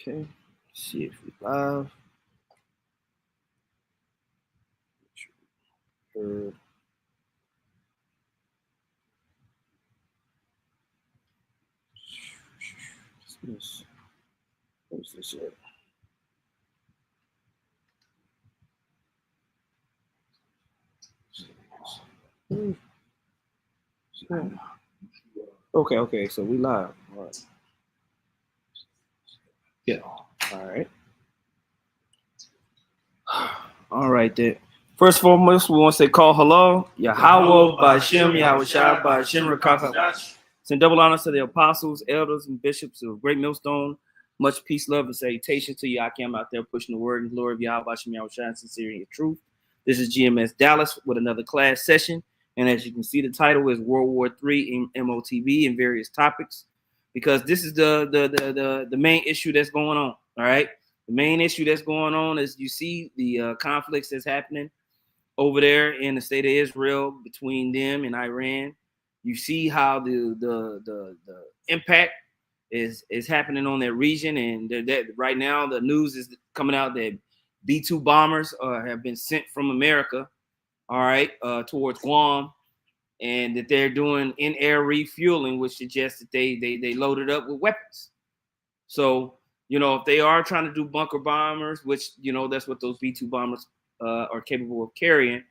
Okay, let's see if we live. Heard. What's this here? Okay, so we live. All right. Yeah. All right. All right, then. First and foremost, we want to say call hello. Yahweh, Ba'Shem, Yahushua, Ba'Shem, Rakaka. Send double honors to the apostles, elders, and bishops of Great Millstone. Much peace, love, and salutations to you. I came out there pushing the word and glory of Yahweh, Ba'Shem, Yahushua, and sincerity and truth. This is Gmsdallas with another class session. And as you can see, the title is World War III in Motb and various topics, because this is the main issue that's going on. All right. The main issue that's going on is you see the conflicts that's happening over there in the state of Israel between them and Iran. You see how the impact is happening on that region, and that right now the news is coming out that B-2 bombers have been sent from America, all right, towards Guam, and that they're doing in-air refueling, which suggests that they loaded up with weapons. So, you know, if they are trying to do bunker bombers, which, you know, that's what those B-2 bombers are capable of carrying,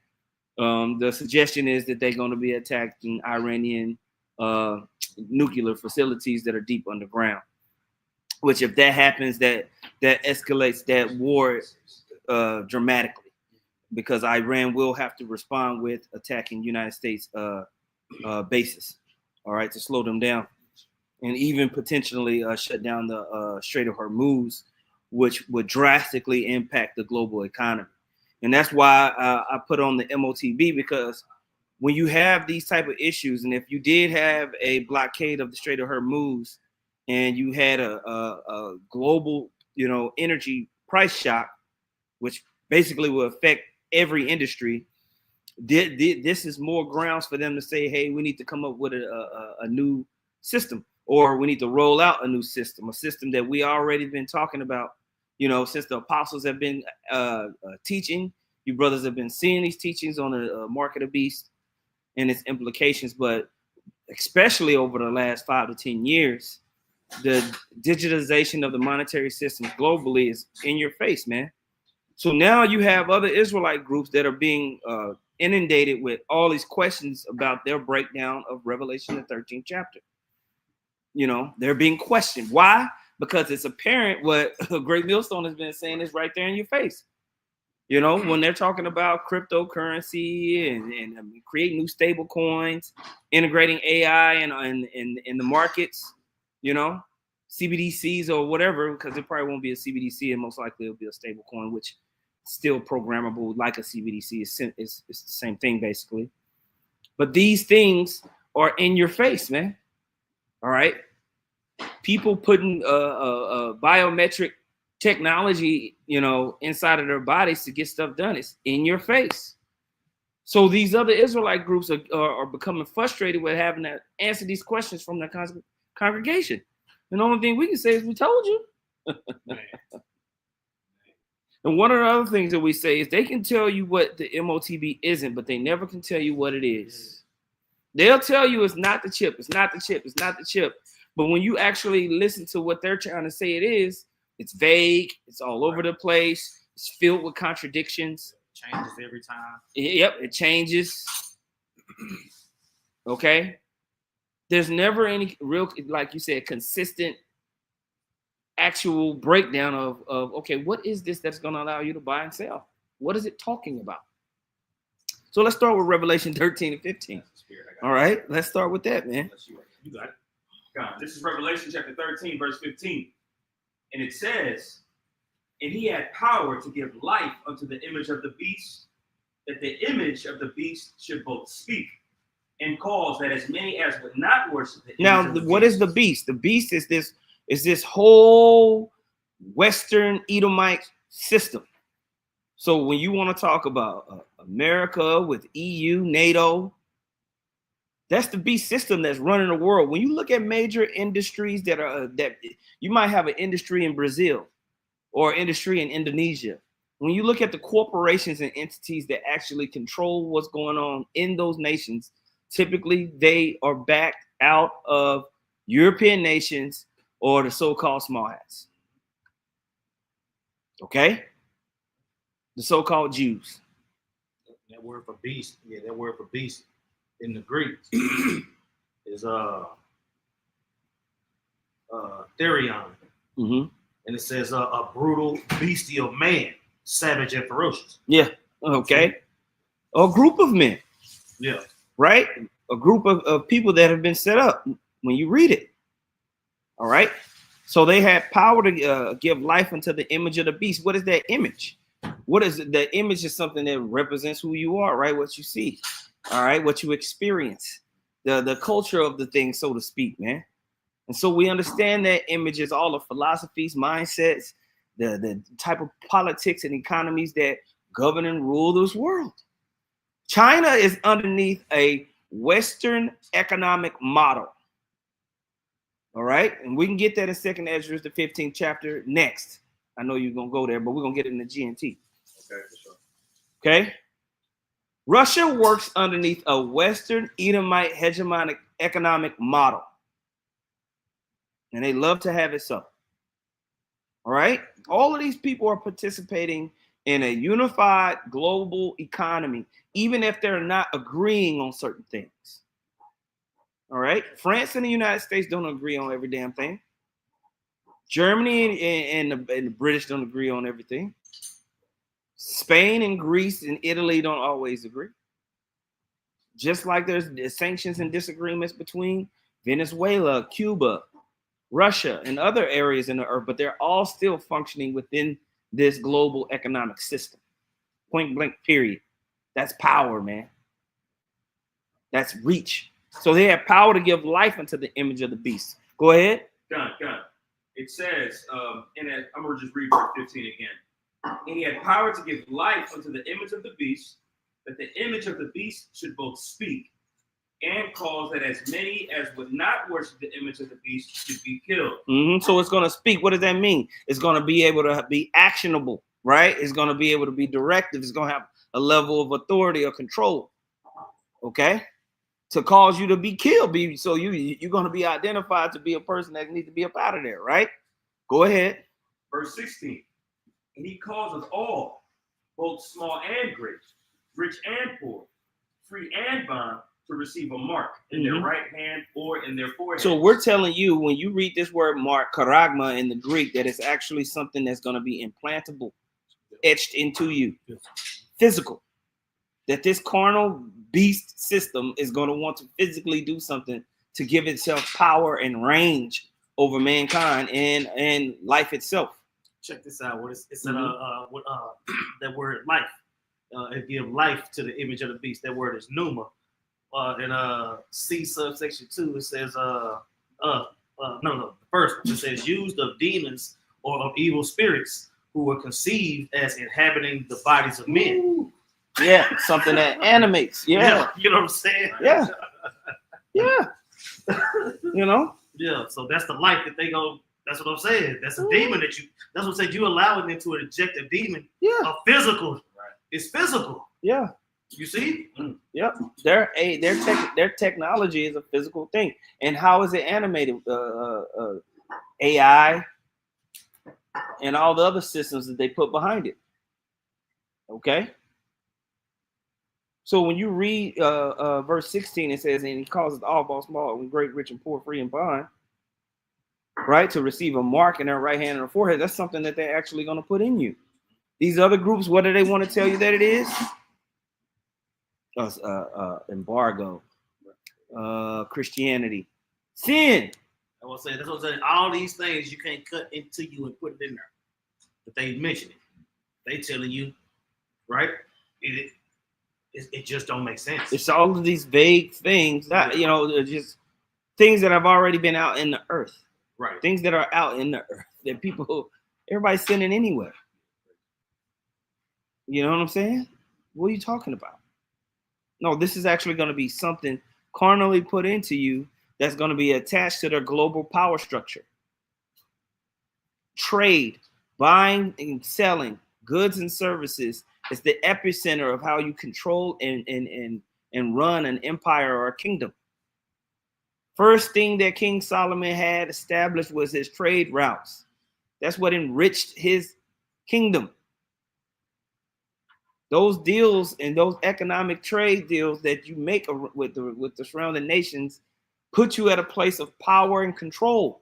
the suggestion is that they're going to be attacking Iranian nuclear facilities that are deep underground, which if that happens, that escalates that war dramatically, because Iran will have to respond with attacking United States bases, all right, to slow them down, and even potentially shut down the Strait of Hormuz, which would drastically impact the global economy. And that's why I put on the Motb, because when you have these type of issues, and if you did have a blockade of the Strait of Hormuz, and you had a global, you know, energy price shock, which basically will affect every industry, this is more grounds for them to say, hey, we need to come up with a new system, or we need to roll out a new system, a system that we already been talking about, you know, since the apostles have been teaching. You brothers have been seeing these teachings on the mark of the beast and its implications, but especially over the last 5 to 10 years, the digitization of the monetary systems globally is in your face, man. So now you have other Israelite groups that are being inundated with all these questions about their breakdown of Revelation, the 13th chapter. You know, they're being questioned. Why? Because it's apparent what Great Millstone has been saying is right there in your face. You know, when they're talking about cryptocurrency and creating new stable coins, integrating AI in the markets, you know, CBDCs or whatever, because it probably won't be a CBDC, and most likely it'll be a stable coin, which is still programmable like a CBDC. It's the same thing, basically. But these things are in your face, man. All right. People putting biometric technology, you know, inside of their bodies to get stuff done. It's in your face. So these other Israelite groups are becoming frustrated with having to answer these questions from their congregation. And the only thing we can say is, we told you. And one of the other things that we say is they can tell you what the Motb isn't, but they never can tell you what it is. They'll tell you it's not the chip, it's not the chip, it's not the chip. But when you actually listen to what they're trying to say it is, it's vague, it's all over the place, it's filled with contradictions. It changes every time. Yep, it changes. Okay? There's never any real, like you said, consistent actual breakdown of okay, what is this that's going to allow you to buy and sell? What is it talking about? So let's start with Revelation 13 and 15. All right, let's start with that, man. You got it. God, this is Revelation chapter 13, verse 15. And it says, and he had power to give life unto the image of the beast, that the image of the beast should both speak and cause that as many as would not worship the image. Now, what is the beast? The beast is this whole Western Edomite system. So when you want to talk about America with EU, NATO, That's the beast system that's running the world. When you look at major industries that you might have an industry in Brazil or industry in Indonesia. When you look at the corporations and entities that actually control what's going on in those nations, typically they are backed out of European nations or the so-called small hats. Okay? The so-called Jews. That word for beast, that word for beast in the Greek is therion. Mm-hmm. And it says a brutal, bestial man, savage and ferocious. Yeah. Okay. A group of men. Yeah. Right? A group of people that have been set up when you read it. All right. So they had power to give life unto the image of the beast. What is that image? What is it? The image is something that represents who you are, right? What you see. All right. What you experience. The culture of the thing, so to speak, man. And so we understand that image is all the philosophies, mindsets, the type of politics and economies that govern and rule this world. China is underneath a Western economic model. All right. And we can get that in 2nd Ezra, the 15th chapter next. I know you're going to go there, but we're going to get it in the GNT. Okay, for sure. Okay. Russia works underneath a Western Edomite hegemonic economic model. And they love to have it so. All right. All of these people are participating in a unified global economy, even if they're not agreeing on certain things. All right. France and the United States don't agree on every damn thing. Germany and the British don't agree on everything. Spain and Greece and Italy don't always agree. Just like there's sanctions and disagreements between Venezuela, Cuba, Russia, and other areas in the earth, but they're all still functioning within this global economic system. Point blank, period. That's power, man. That's reach. So they have power to give life unto the image of the beast. Go ahead. Done. It says, I'm going to just read verse 15 again. And he had power to give life unto the image of the beast, that the image of the beast should both speak and cause that as many as would not worship the image of the beast should be killed. Mm-hmm. So it's going to speak. What does that mean? It's going to be able to be actionable, right? It's going to be able to be directive. It's going to have a level of authority or control, okay? To cause you to be killed. So you're going to be identified to be a person that needs to be up out of there, right? Go ahead. Verse 16. And he causes all, both small and great, rich and poor, free and bond, to receive a mark in their right hand or in their forehead. So we're telling you, when you read this word mark, charagma in the Greek, that it's actually something that's going to be implantable, etched into you, physical. That this carnal beast system is going to want to physically do something to give itself power and range over mankind and life itself. Check this out. What it's that word life. It give life to the image of the beast. That word is pneuma. In C subsection 2, it says the first it says used of demons or of evil spirits who were conceived as inhabiting the bodies of men. Ooh. Yeah, something that animates. Yeah. You know what I'm saying? Yeah. Yeah. You know? Yeah, so that's the life that they go. That's what I'm saying. That's a demon that you. That's what I'm saying. You allowing them to inject a demon. Yeah. A physical. Right. It's physical. Yeah. You see? Yep. Their technology is a physical thing. And how is it animated? AI and all the other systems that they put behind it. Okay. So when you read verse 16, it says, and he causes all, both small, and great, rich, and poor, free, and bond, right, to receive a mark in their right hand and their forehead. That's something that they're actually going to put in you. These other groups, what do they want to tell you that it is? Embargo, Christianity, sin. That's what I'm saying. All these things you can't cut into you and put it in there. But they mention it. They telling you, right? It just don't make sense. It's all of these vague things that, just things that have already been out in the earth. Right. Things that are out in the earth that everybody's sinning anyway. You know what I'm saying? What are you talking about? No, this is actually going to be something carnally put into you that's going to be attached to their global power structure. Trade, buying and selling goods and services is the epicenter of how you control and run an empire or a kingdom. First thing that King Solomon had established was his trade routes. That's what enriched his kingdom. Those deals and those economic trade deals that you make with the surrounding nations put you at a place of power and control.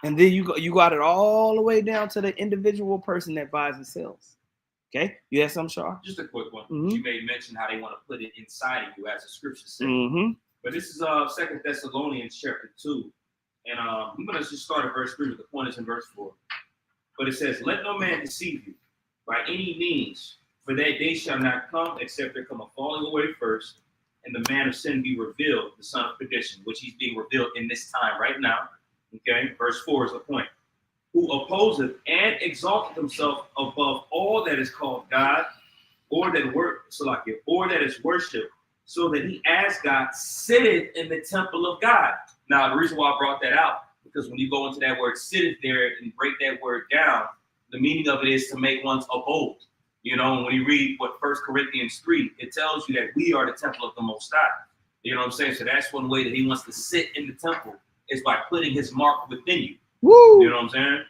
And then you got it all the way down to the individual person that buys and sells. Okay, you have some, Shar? Just a quick one. Mm-hmm. You may mention how they want to put it inside of you, as the scripture says. Mm-hmm. But this is 2 Thessalonians chapter 2. And I'm going to just start at verse 3, but the point is in verse 4. But it says, let no man deceive you by any means, for that day shall not come except there come a falling away first, and the man of sin be revealed, the son of perdition, which he's being revealed in this time right now. Okay, verse 4 is the point. Who opposeth and exalteth himself above all that is called God, or that is worshipped, so that he as God sitteth in the temple of God. Now, the reason why I brought that out, because when you go into that word sitteth there and break that word down, the meaning of it is to make one's abode. You know, and when you read what 1 Corinthians 3, it tells you that we are the temple of the Most High. You know what I'm saying? So that's one way that he wants to sit in the temple, is by putting his mark within you. Woo! You know what I'm saying?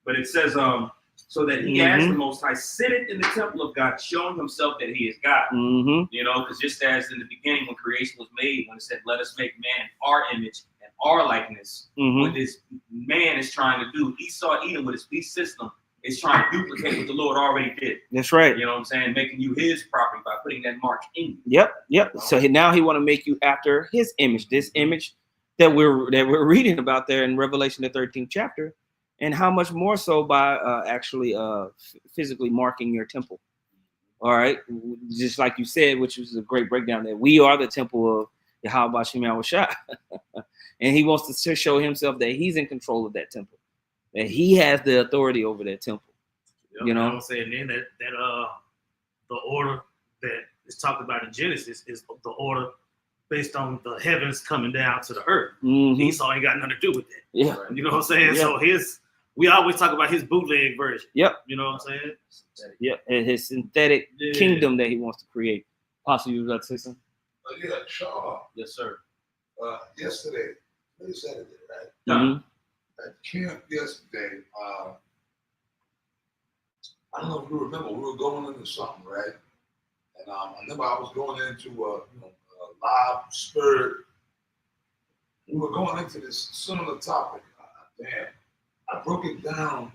But it says, so that he as the Most High sitteth in the temple of God, showing himself that he is God. Mm-hmm. You know, because just as in the beginning when creation was made, when it said, let us make man in our image and our likeness, what this man is trying to do, Esau Edom with his beast system is trying to duplicate what the Lord already did. That's right. You know what I'm saying? Making you his property by putting that mark in you. Yep. You know? So now he want to make you after his image, this image that we're reading about there in Revelation the 13th chapter, and how much more so by actually physically marking your temple. All right, just like you said, which was a great breakdown, that we are the temple of Yahweh Shah, and he wants to show himself that he's in control of that temple, that he has the authority over that temple. Yep, you know, I'm saying then that the order that is talked about in Genesis is the order based on the heavens coming down to the earth. Mm-hmm. Esau ain't got nothing to do with that. Yeah, you know what I'm saying. Yeah. So we always talk about his bootleg version. Yep. You know what I'm saying? Yeah, and his synthetic kingdom that he wants to create. Possibly, you would like to say something? Yeah, sure. Yes, sir. Yesterday, Saturday, right? Mm-hmm. At camp yesterday, I don't know if you remember, we were going into something, right? And I remember I was going into a live spirit. We were going into this similar topic. Damn, I broke it down,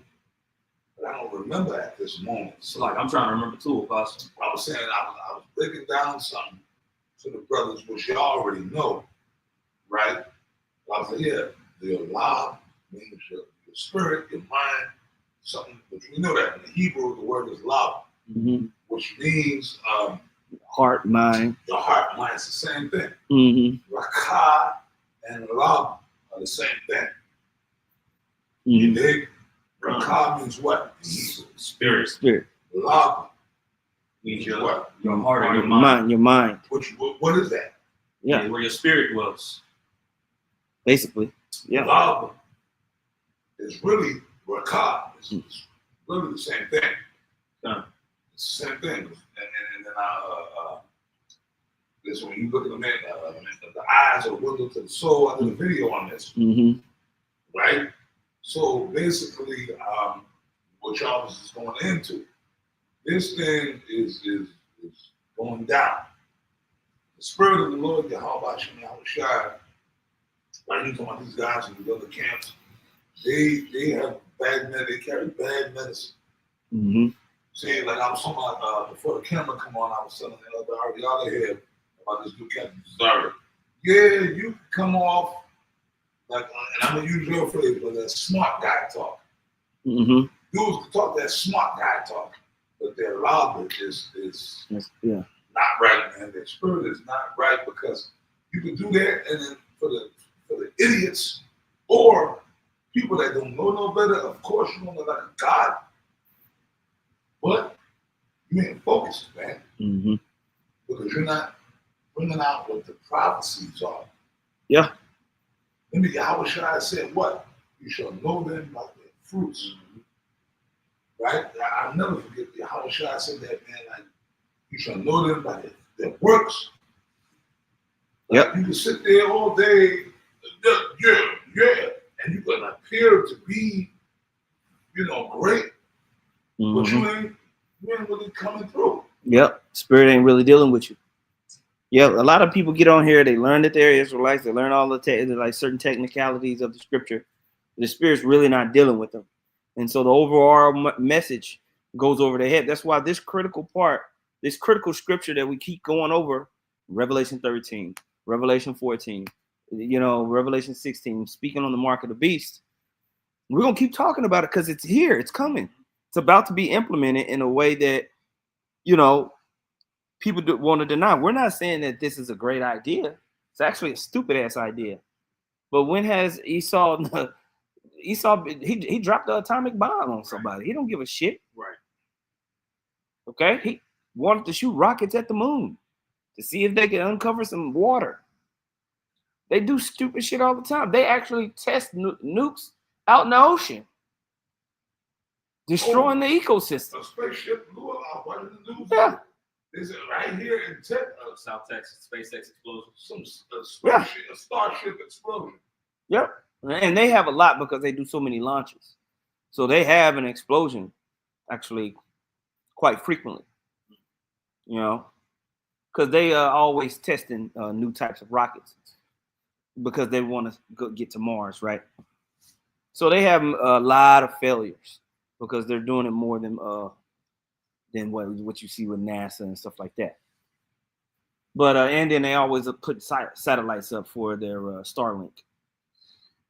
but I don't remember at this moment. So like I'm trying to remember too, Apostle. I was saying I was breaking down something to the brothers, which you already know, right? I was like, yeah, the alive means your spirit, your mind, something, which we know that in the Hebrew, the word is lav, which means heart, mind. Your heart, mind, it's the same thing. Mm-hmm. Rakah and lav are the same thing. Mm-hmm. You dig? Rakah means what? Spirit. Lav means your what? Your heart and your mind. Your mind. What is that? Yeah. Where your spirit dwells. Basically. Yeah. Lav is really Rakah. It's really the same thing. Yeah. It's the same thing. And then listen, when you look at the eyes are window to the soul. I did a video on this. Mm-hmm. Right? So basically, what y'all was just going into, this thing is going down. The spirit of the Lord, Yahweh Shah, like you talking about these guys in the other camps, they have bad medicine, they carry bad medicine. Mm-hmm. See, like I was talking about before the camera come on, I was telling the other here about this dude Captain Zara. Yeah, you come off like, and I'm gonna use your phrase, but that smart guy talk. Mm-hmm. Dudes can talk that smart guy talk, but their logic is not right, man. Their spirit is not right, because you can do that, and then for the idiots or people that don't know no better, of course you want to like a God, but you ain't focused, man, mm-hmm. because you're not bringing out what the prophecies are. Yeah. Remember, Yahweh said what? You shall know them by their fruits. Right? I'll never forget Yahweh said that, man. Like, you shall know them by their works. Like, Yep. you can sit there all day, yeah, and you're gonna appear to be, great, but you ain't really coming through. Yep. Spirit ain't really dealing with you. Yep. A lot of people get on here, they learn that they're Israelites, they learn all the like certain technicalities of the scripture. The Spirit's really not dealing with them. And so the overall message goes over their head. That's why this critical part, this critical scripture that we keep going over, Revelation 13, Revelation 14, Revelation 16, speaking on the mark of the beast. We're going to keep talking about it because it's here. It's coming. It's about to be implemented in a way that, people want to deny. We're not saying that this is a great idea. It's actually a stupid ass idea. But when has Esau, he dropped the atomic bomb on somebody. He don't give a shit. Right. Okay. He wanted to shoot rockets at the moon to see if they could uncover some water. They do stupid shit all the time. They actually test nukes out in the ocean, destroying the ecosystem. A spaceship blew up. What did the news? Yeah. Is it right here in South Texas, SpaceX explosion? A starship explosion. Yep. And they have a lot because they do so many launches. So they have an explosion actually quite frequently, because they are always testing new types of rockets because they want to get to Mars, right? So they have a lot of failures because they're doing it more than what you see with NASA and stuff like that. But and then they always put satellites up for their Starlink,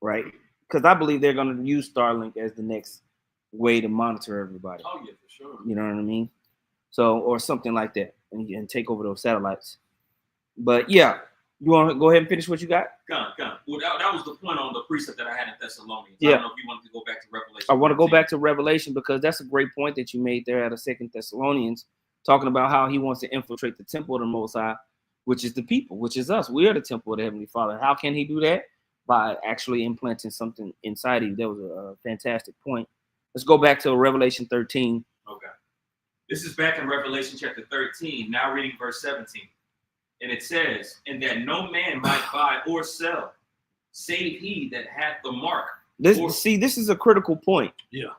right? Because I believe they're going to use Starlink as the next way to monitor everybody. Oh yeah, for sure. You know what I mean? So, or something like that, and take over those satellites. But yeah, you want to go ahead and finish what you got? Come. Well, that was the point on the precept that I had in Thessalonians. Yeah. I don't know if you wanted to go back to Revelation. I want to go 14. back to Revelation because that's a great point that you made there at 2 Thessalonians, talking about how he wants to infiltrate the temple of the Most High, which is the people, which is us. We are the temple of the Heavenly Father. How can he do that? By actually implanting something inside of you. That was a fantastic point. Let's go back to Revelation 13. Okay. This is back in Revelation chapter 13, now reading verse 17. And it says, and that no man might buy or sell, save he that hath the mark. This is a critical point. Yeah.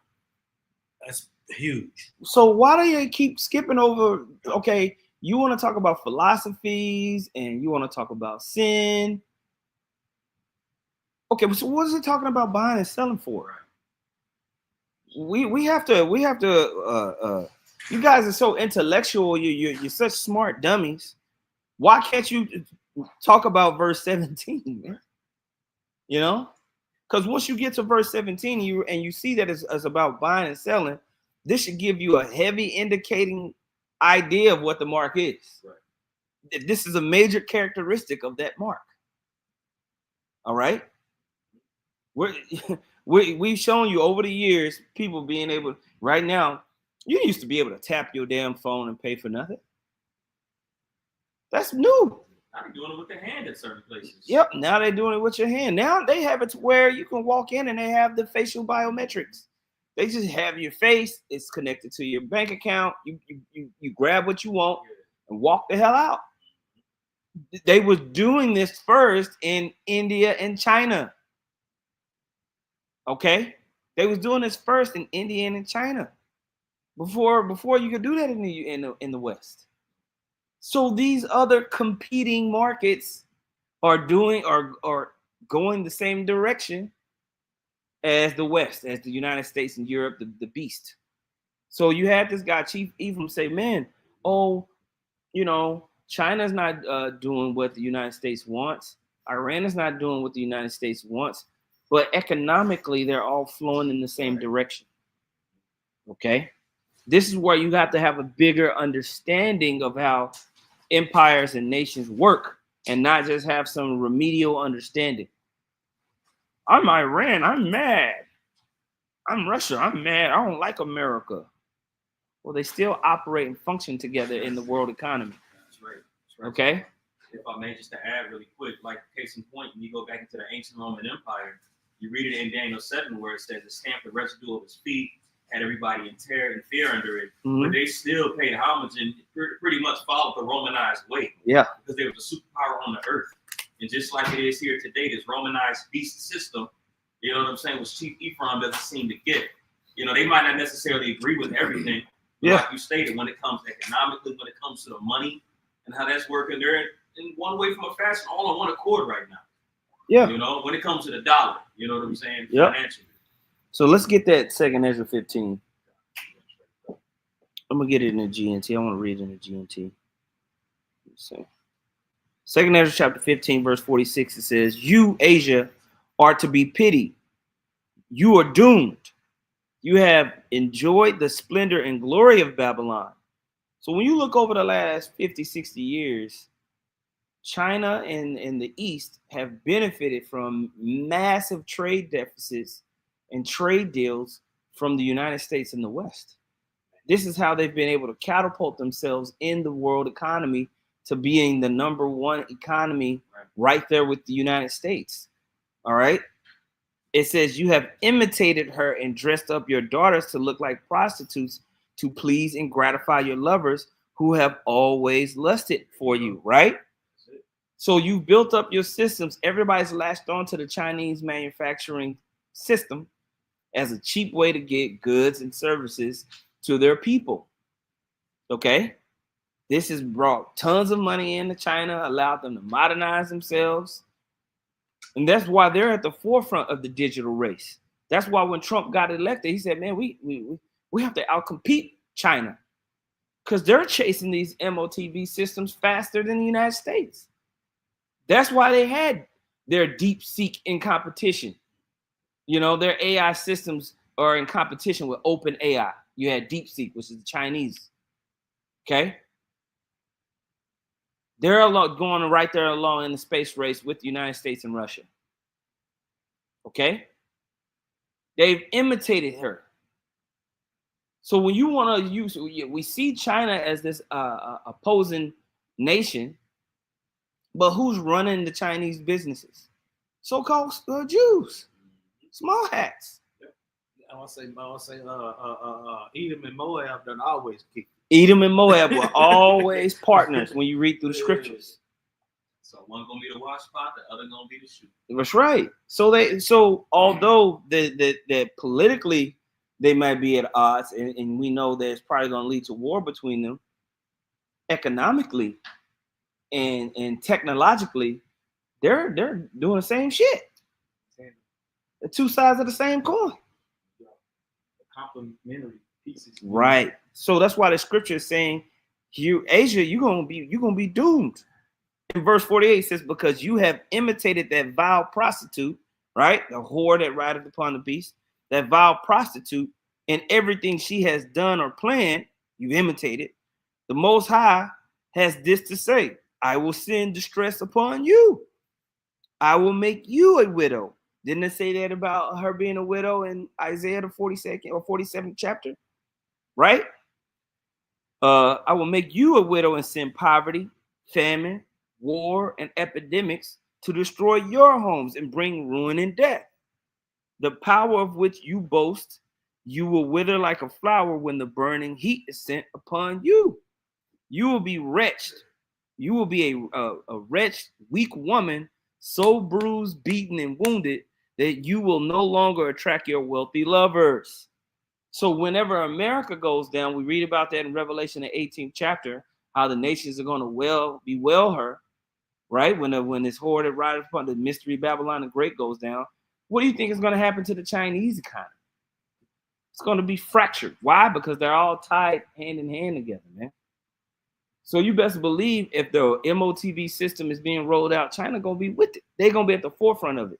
That's huge. So why do you keep skipping over? Okay, you want to talk about philosophies and you want to talk about sin. Okay, so what is it talking about buying and selling for? We have to. You guys are so intellectual. You're such smart dummies. Why can't you talk about verse 17, man? Because once you get to verse 17, you see that it's about buying and selling, this should give you a heavy indicating idea of what the mark is. Right. This is a major characteristic of that mark. All right. We've shown you over the years people being able. Right now, you used to be able to tap your damn phone and pay for nothing. That's new. I've been doing it with the hand at certain places. Yep, now they're doing it with your hand. Now they have it to where you can walk in and they have the facial biometrics. They just have your face. It's connected to your bank account. You grab what you want and walk the hell out. They was doing this first in India and China. Okay? They was doing this first in India and in China. Before you could do that in the West. So these other competing markets are going the same direction as the West, as the United States and Europe, the beast. So you had this guy, Chief Ephraim, say, man, China's not doing what the United States wants. Iran is not doing what the United States wants. But economically, they're all flowing in the same direction. Okay? This is where you have to have a bigger understanding of how empires and nations work and not just have some remedial understanding. I'm Iran. I'm mad. I'm Russia. I'm mad. I don't like America. Well, they still operate and function together in the world economy. That's right. Okay? if I may, just to add really quick, like case in point, when you go back into the ancient Roman Empire, you read it in Daniel 7 where it says it stamped the residue of his feet, had everybody in terror and fear under it, but they still paid homage and pretty much followed the Romanized way. Yeah. Because there was a superpower on the earth. And just like it is here today, this Romanized beast system, you know what I'm saying, which Chief Ephraim doesn't seem to get. You know, they might not necessarily agree with everything. Yeah. Like you stated, when it comes economically, when it comes to the money and how that's working, they're in one way from a fashion, all on one accord right now. Yeah. You know, when it comes to the dollar, you know what I'm saying? Yep. Financially. So let's get that 2nd Ezra 15. I'm going to get it in the GNT. I want to read it in the GNT. Let's see. 2nd Ezra chapter 15, verse 46, it says, you, Asia, are to be pitied. You are doomed. You have enjoyed the splendor and glory of Babylon. So when you look over the last 50, 60 years, China and the East have benefited from massive trade deficits and trade deals from the United States and the West. This is how they've been able to catapult themselves in the world economy to being the #1 economy right there with the United States. All right. It says you have imitated her and dressed up your daughters to look like prostitutes to please and gratify your lovers who have always lusted for you, right? So you built up your systems. Everybody's latched on to the Chinese manufacturing system as a cheap way to get goods and services to their people. Okay? This has brought tons of money into China, allowed them to modernize themselves. And that's why they're at the forefront of the digital race. That's why when Trump got elected, he said, man, we have to outcompete China because they're chasing these Motb systems faster than the United States. That's why they had their DeepSeek in competition. You know, their AI systems are in competition with OpenAI. You had DeepSeek, which is the Chinese. Okay? They're going right there along in the space race with the United States and Russia. Okay? They've imitated her. So when you want to use, we see China as this opposing nation, but who's running the Chinese businesses? So-called Jews, small hats. I want to say, Edom and Moab done always kick. Edom and Moab were always partners when you read through the scriptures. So one gonna be the wash pot, the other gonna be the shoe. That's right. So although that politically they might be at odds, and we know that it's probably gonna lead to war between them, economically and technologically, they're doing the same shit. The two sides of the same coin. Complementary pieces. Right. So that's why the scripture is saying, you, Asia, you're gonna be doomed. In verse 48 it says, because you have imitated that vile prostitute, right? The whore that rideth upon the beast, that vile prostitute, and everything she has done or planned, you've imitated. The Most High has this to say, I will send distress upon you. I will make you a widow. Didn't it say that about her being a widow in Isaiah the 42nd or 47th chapter? Right? I will make you a widow and send poverty, famine, war, and epidemics to destroy your homes and bring ruin and death. The power of which you boast, you will wither like a flower when the burning heat is sent upon you. You will be wretched. You will be a wretched, weak woman, so bruised, beaten, and wounded that you will no longer attract your wealthy lovers. So whenever America goes down, we read about that in Revelation, the 18th chapter, how the nations are going to bewail her, right? When this horde that rides upon the mystery Babylon the Great goes down, what do you think is going to happen to the Chinese economy? It's going to be fractured. Why? Because they're all tied hand in hand together, man. So you best believe if the Motb system is being rolled out, China going to be with it. They're going to be at the forefront of it.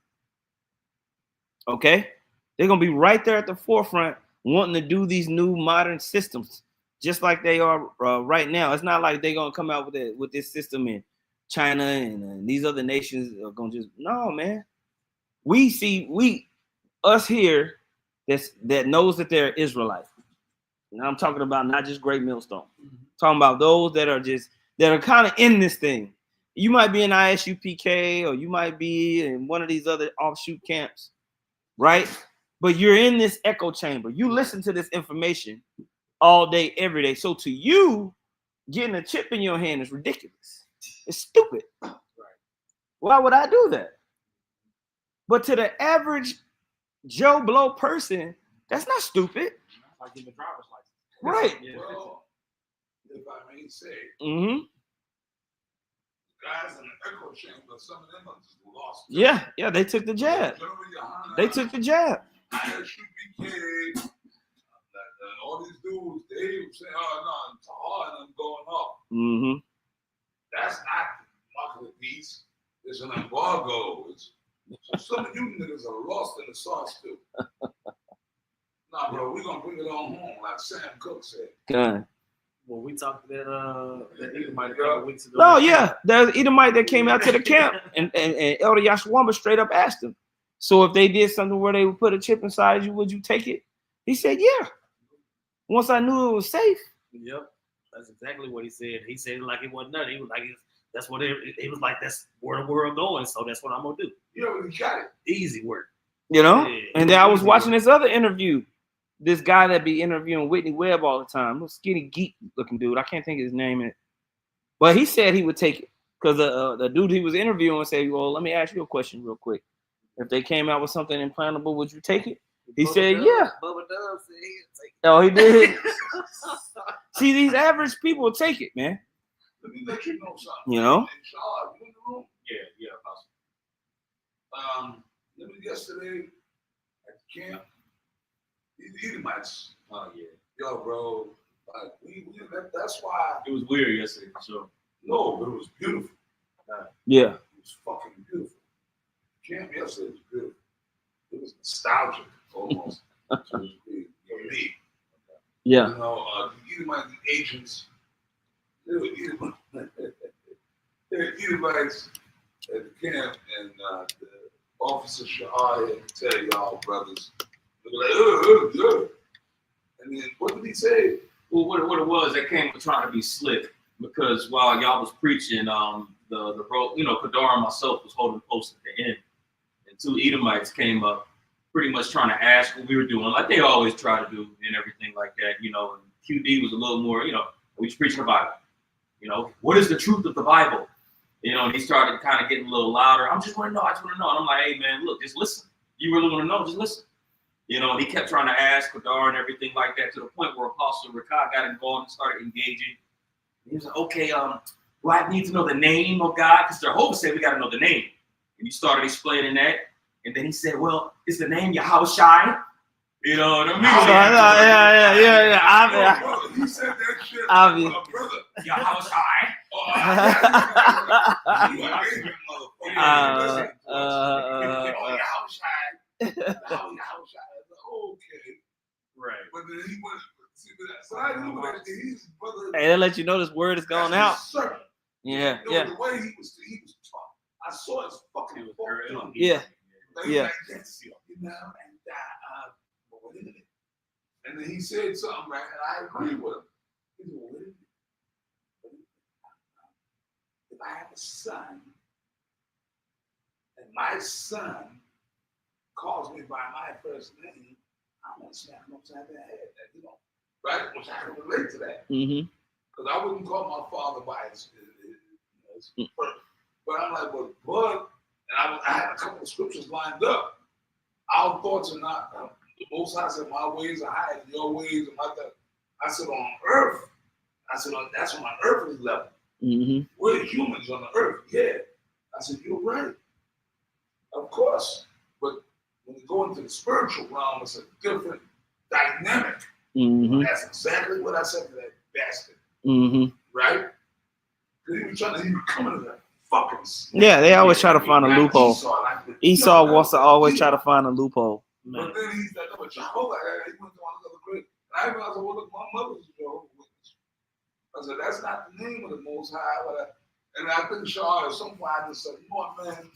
Okay? They're going to be right there at the forefront wanting to do these new modern systems just like they are right now. It's not like they're going to come out with this system in China and these other nations are going to just, no, man. Us here that knows that they're Israelites. And I'm talking about not just Great Millstone. Talking about those that are kind of in this thing. You might be in ISUPK or you might be in one of these other offshoot camps, right? But you're in this echo chamber. You listen to this information all day, every day. So to you, getting a chip in your hand is ridiculous. It's stupid. Right. Why would I do that? But to the average Joe Blow person, that's not stupid. Like getting a driver's license. Right. Yeah. Well, if I may say, Mm-hmm. guys in the echo chamber, some of them are just lost. Yeah, they took the jab. They took the jab. ISUPK, all these dudes, they say, oh, no, it's hard and I'm going up. Mm-hmm. That's not mark of the beast. It's an embargo. So some of you niggas are lost in the sauce, too. Nah, bro, we're going to bring it on home, like Sam Cooke said. Good. Well, we talked to that Edomite a couple weeks ago. No, yeah. There's an Edomite that came out to the camp, and Elder Yashwamba straight up asked him, so if they did something where they would put a chip inside you, would you take it? He said, yeah. Once I knew it was safe. Yep. That's exactly what he said. He said it like it wasn't nothing. He was like, that's what it was like. That's where the world going. So that's what I'm going to do. You already got it. Easy work. You know? Yeah, and then I was watching this other interview. This guy that be interviewing Whitney Webb all the time, little skinny geek looking dude. I can't think of his name. But he said he would take it because the dude he was interviewing said, well, let me ask you a question real quick. If they came out with something implantable, would you take it? He said, yeah. Bubba Dub said he'd take it. Oh, he did? See, these average people will take it, man. Let me let you know something. You know? Inshallah, you in the room? Yeah, possible. Let me yesterday at the camp. These Edomites. Oh, yeah. Yo, bro. Like, that's why. It was weird yesterday, for sure. No, but it was beautiful. Yeah. It was fucking beautiful. Camp yesterday was beautiful. It was nostalgic, almost. For me. Yeah. You know, the Edomite agents, they were Edomites at the camp, and the officer Shahar had to tell y'all, brothers, they were like, and then what did he say? Well, what it was, they came trying to be slick because while y'all was preaching, the Kadar and myself was holding post at the end, and two Edomites came up, pretty much trying to ask what we were doing, like they always try to do and everything like that, you know. And QD was a little more, you know, we was preaching the Bible, you know, what is the truth of the Bible, you know. And he started kind of getting a little louder. I just want to know. And I'm like, hey man, look, just listen. You really want to know? Just listen. You know, and he kept trying to ask Kadar and everything like that, to the point where Apostle Rakah got involved and started engaging. He was like, okay, do I need to know the name of God? Because Jehovah said we got to know the name. And he started explaining that. And then he said, well, is the name Yahushai? You know what I mean? Yeah. He said that shit. Obvious. Brother. Yahushai. Okay. Right. But then he went. So I knew that his brother. Hey, they let you know this word is going out. Yeah, you know, the way he was taught. I saw his fucking tongue. Yeah. Yeah. And then he said something, right? And I agree with him. He said, well, wait a minute. If I have a son, and my son calls me by my first name, I'm gonna say I'm upside the head, you know, right? Which I can relate to that. Mm-hmm. Because I wouldn't call my father by his first. But I'm like, well, Bud, and I had a couple of scriptures lined up. Our thoughts are not, the Most High said, my ways are higher than your ways. And I said, on earth, that's on my earthly level. Mm-hmm. We're humans on the earth, yeah. I said, you're right. Of course. But when you go into the spiritual realm, it's a different dynamic. Mm-hmm. That's exactly what I said to that bastard. Mm-hmm. Right? Because he was coming to that fucking. Yeah, they always try to find a loophole. Esau wants to always try to find a loophole. But then he's like, no, Jehovah, he went to another grade. And I realized, well, look, my mother's a Jehovah's Witness. I said, that's not the name of the Most High. And I think Shaw at some point I just said, you know what, man?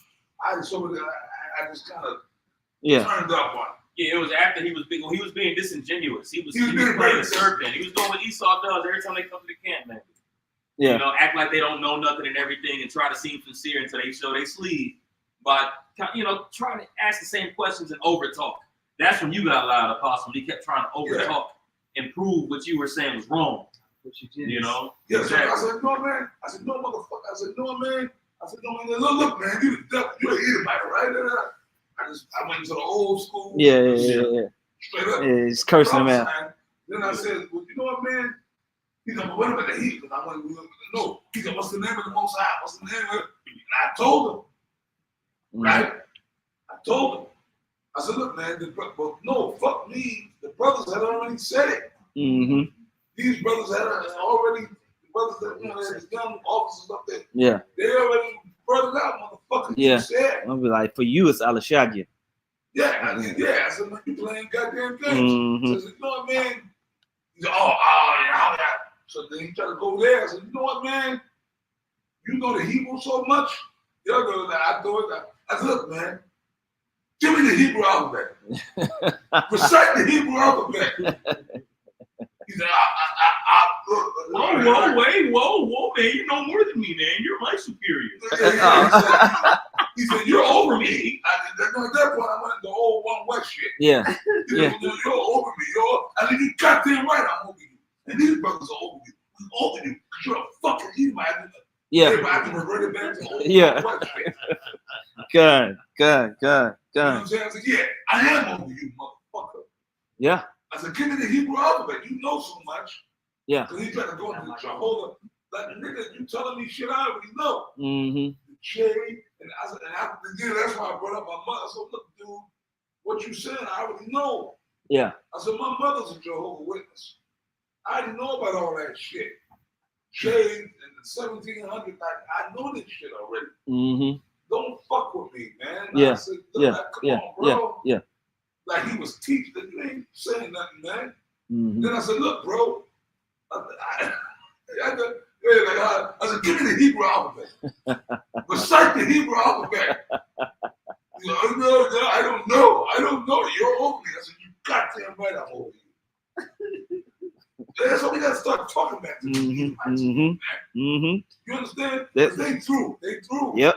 I just kind of turned up on it. Yeah, it was after he was being disingenuous. He was playing the serpent. He was doing what Esau does every time they come to the camp, man. Yeah. You know, act like they don't know nothing and everything and try to seem sincere until they show they sleeve. But, you know, trying to ask the same questions and over talk. That's when you got loud, Apostle. He kept trying to over talk and prove what you were saying was wrong. What you did. You know? Yeah, exactly. I said, no, man. I said, no, motherfucker. I said, no, man. I said, no, man. Look, man. You the devil. You're an Edomite, right? I went into the old school. Yeah. Straight up. Yeah, he's cursing him out. Then I said, well, you know what, man? He's like, well, what about the heat? Because I went, no. He said, what's the name of the Most High? What's the name of it? And I told him, right? I told him. I said, look, man, but no, fuck me. The brothers had already said it. Mm-hmm. These brothers had already, the brothers that, you know, the young officers up there, Yeah. they already brought it out, motherfucker. Yeah. You said. I'll be like, for you, it's Alashagya. Yeah. I said, man, you playing goddamn games. Mm-hmm. I said, you know what, man? He said, yeah. So then he tried to go there. I said, you know what, man? You know the Hebrew so much. I said, look, man, give me the Hebrew alphabet. Recite the Hebrew alphabet. He said, Whoa, man. You know more than me, man. You're my superior. He said, you're over me. At that point, I went into the old One West shit. Yeah. You're over me. I said, you goddamn right, I'm over you. And these brothers are over you. I'm over you because you're a fucking Edomite. Yeah. I can revert it back to old Yeah. One West shit. Good. You know what I'm saying? I said, yeah, I am over you, motherfucker. Yeah. I said, give me the Hebrew alphabet. You know so much. Yeah. Because he tried to go into Jehovah. Like, nigga, you telling me shit I already know. Mm-hmm. The cherry. And I said, again, that's why I brought up my mother. I said, look, dude, what you saying, I already know. Yeah. I said, my mother's a Jehovah Witness. I didn't know about all that shit. Shade in the 1700s, I know this shit already. Mm-hmm. Don't fuck with me, man. Yeah. I said, come on, bro. Yeah. Like he was teaching, you ain't saying nothing, man. Mm-hmm. Then I said, look, bro. I said, give me the Hebrew alphabet. Recite the Hebrew alphabet. You know, no, I don't know. You're over me. I said, you goddamn right I'm over you. That's what we got to start talking about. You understand? They through. Yep.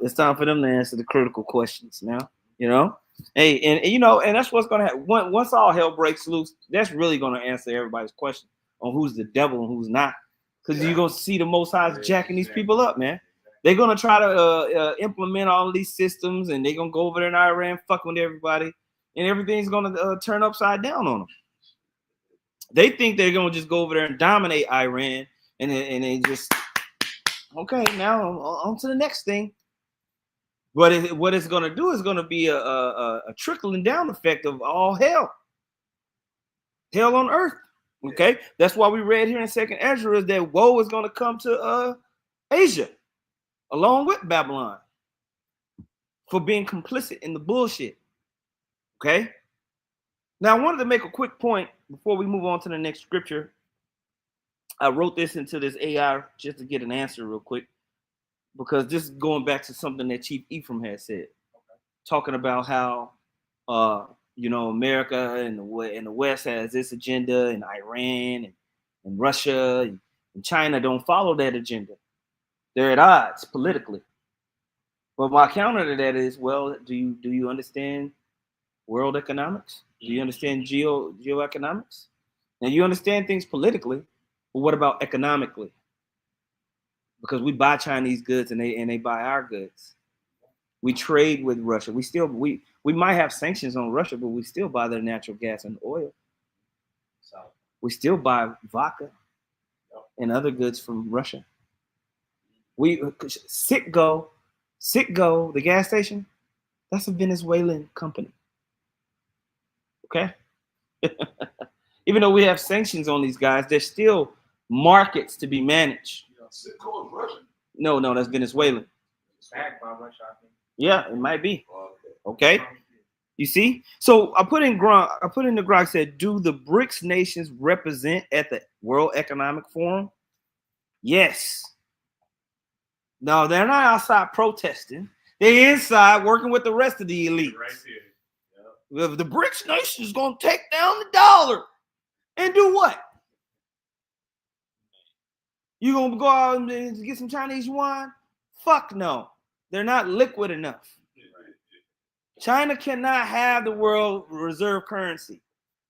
It's time for them to answer the critical questions now. You know? Hey, and you know, and that's what's gonna happen. Once all hell breaks loose, that's really gonna answer everybody's question on who's the devil and who's not. Because you're gonna see the Most High's jacking these people up, man. They're gonna try to implement all these systems, and they're gonna go over there in Iran, fucking with everybody, and everything's gonna turn upside down on them. They think they're gonna just go over there and dominate Iran, and they just okay. Now on to the next thing. What it's going to do is going to be a trickling down effect of all hell on earth. Okay, that's why we read here in 2nd Ezra is that woe is going to come to Asia along with Babylon for being complicit in the bullshit. Okay, now I wanted to make a quick point before we move on to the next scripture. I wrote this into this AI just to get an answer real quick, because this is going back to something that Chief Ephraim had said. Talking about how, America and the West has this agenda, and Iran and Russia and China don't follow that agenda. They're at odds politically. But my counter to that is, well, do you understand world economics? Do you understand geoeconomics? Now you understand things politically, but what about economically? Because we buy Chinese goods and they buy our goods. We trade with Russia. We might have sanctions on Russia, but we still buy their natural gas and oil. So we still buy vodka and other goods from Russia. Citgo, the gas station, that's a Venezuelan company. Okay? Even though we have sanctions on these guys, there's still markets to be managed. Citgo is Russian. No, that's Venezuelan. It's backed by Russia, I think. Yeah, it might be. Okay. You see? So I put in the Grok said, do the BRICS nations represent at the World Economic Forum? Yes. No, they're not outside protesting. They're inside working with the rest of the elite. Right there. The BRICS nation is going to take down the dollar and do what? You gonna go out and get some Chinese yuan? Fuck no. They're not liquid enough. China cannot have the world reserve currency.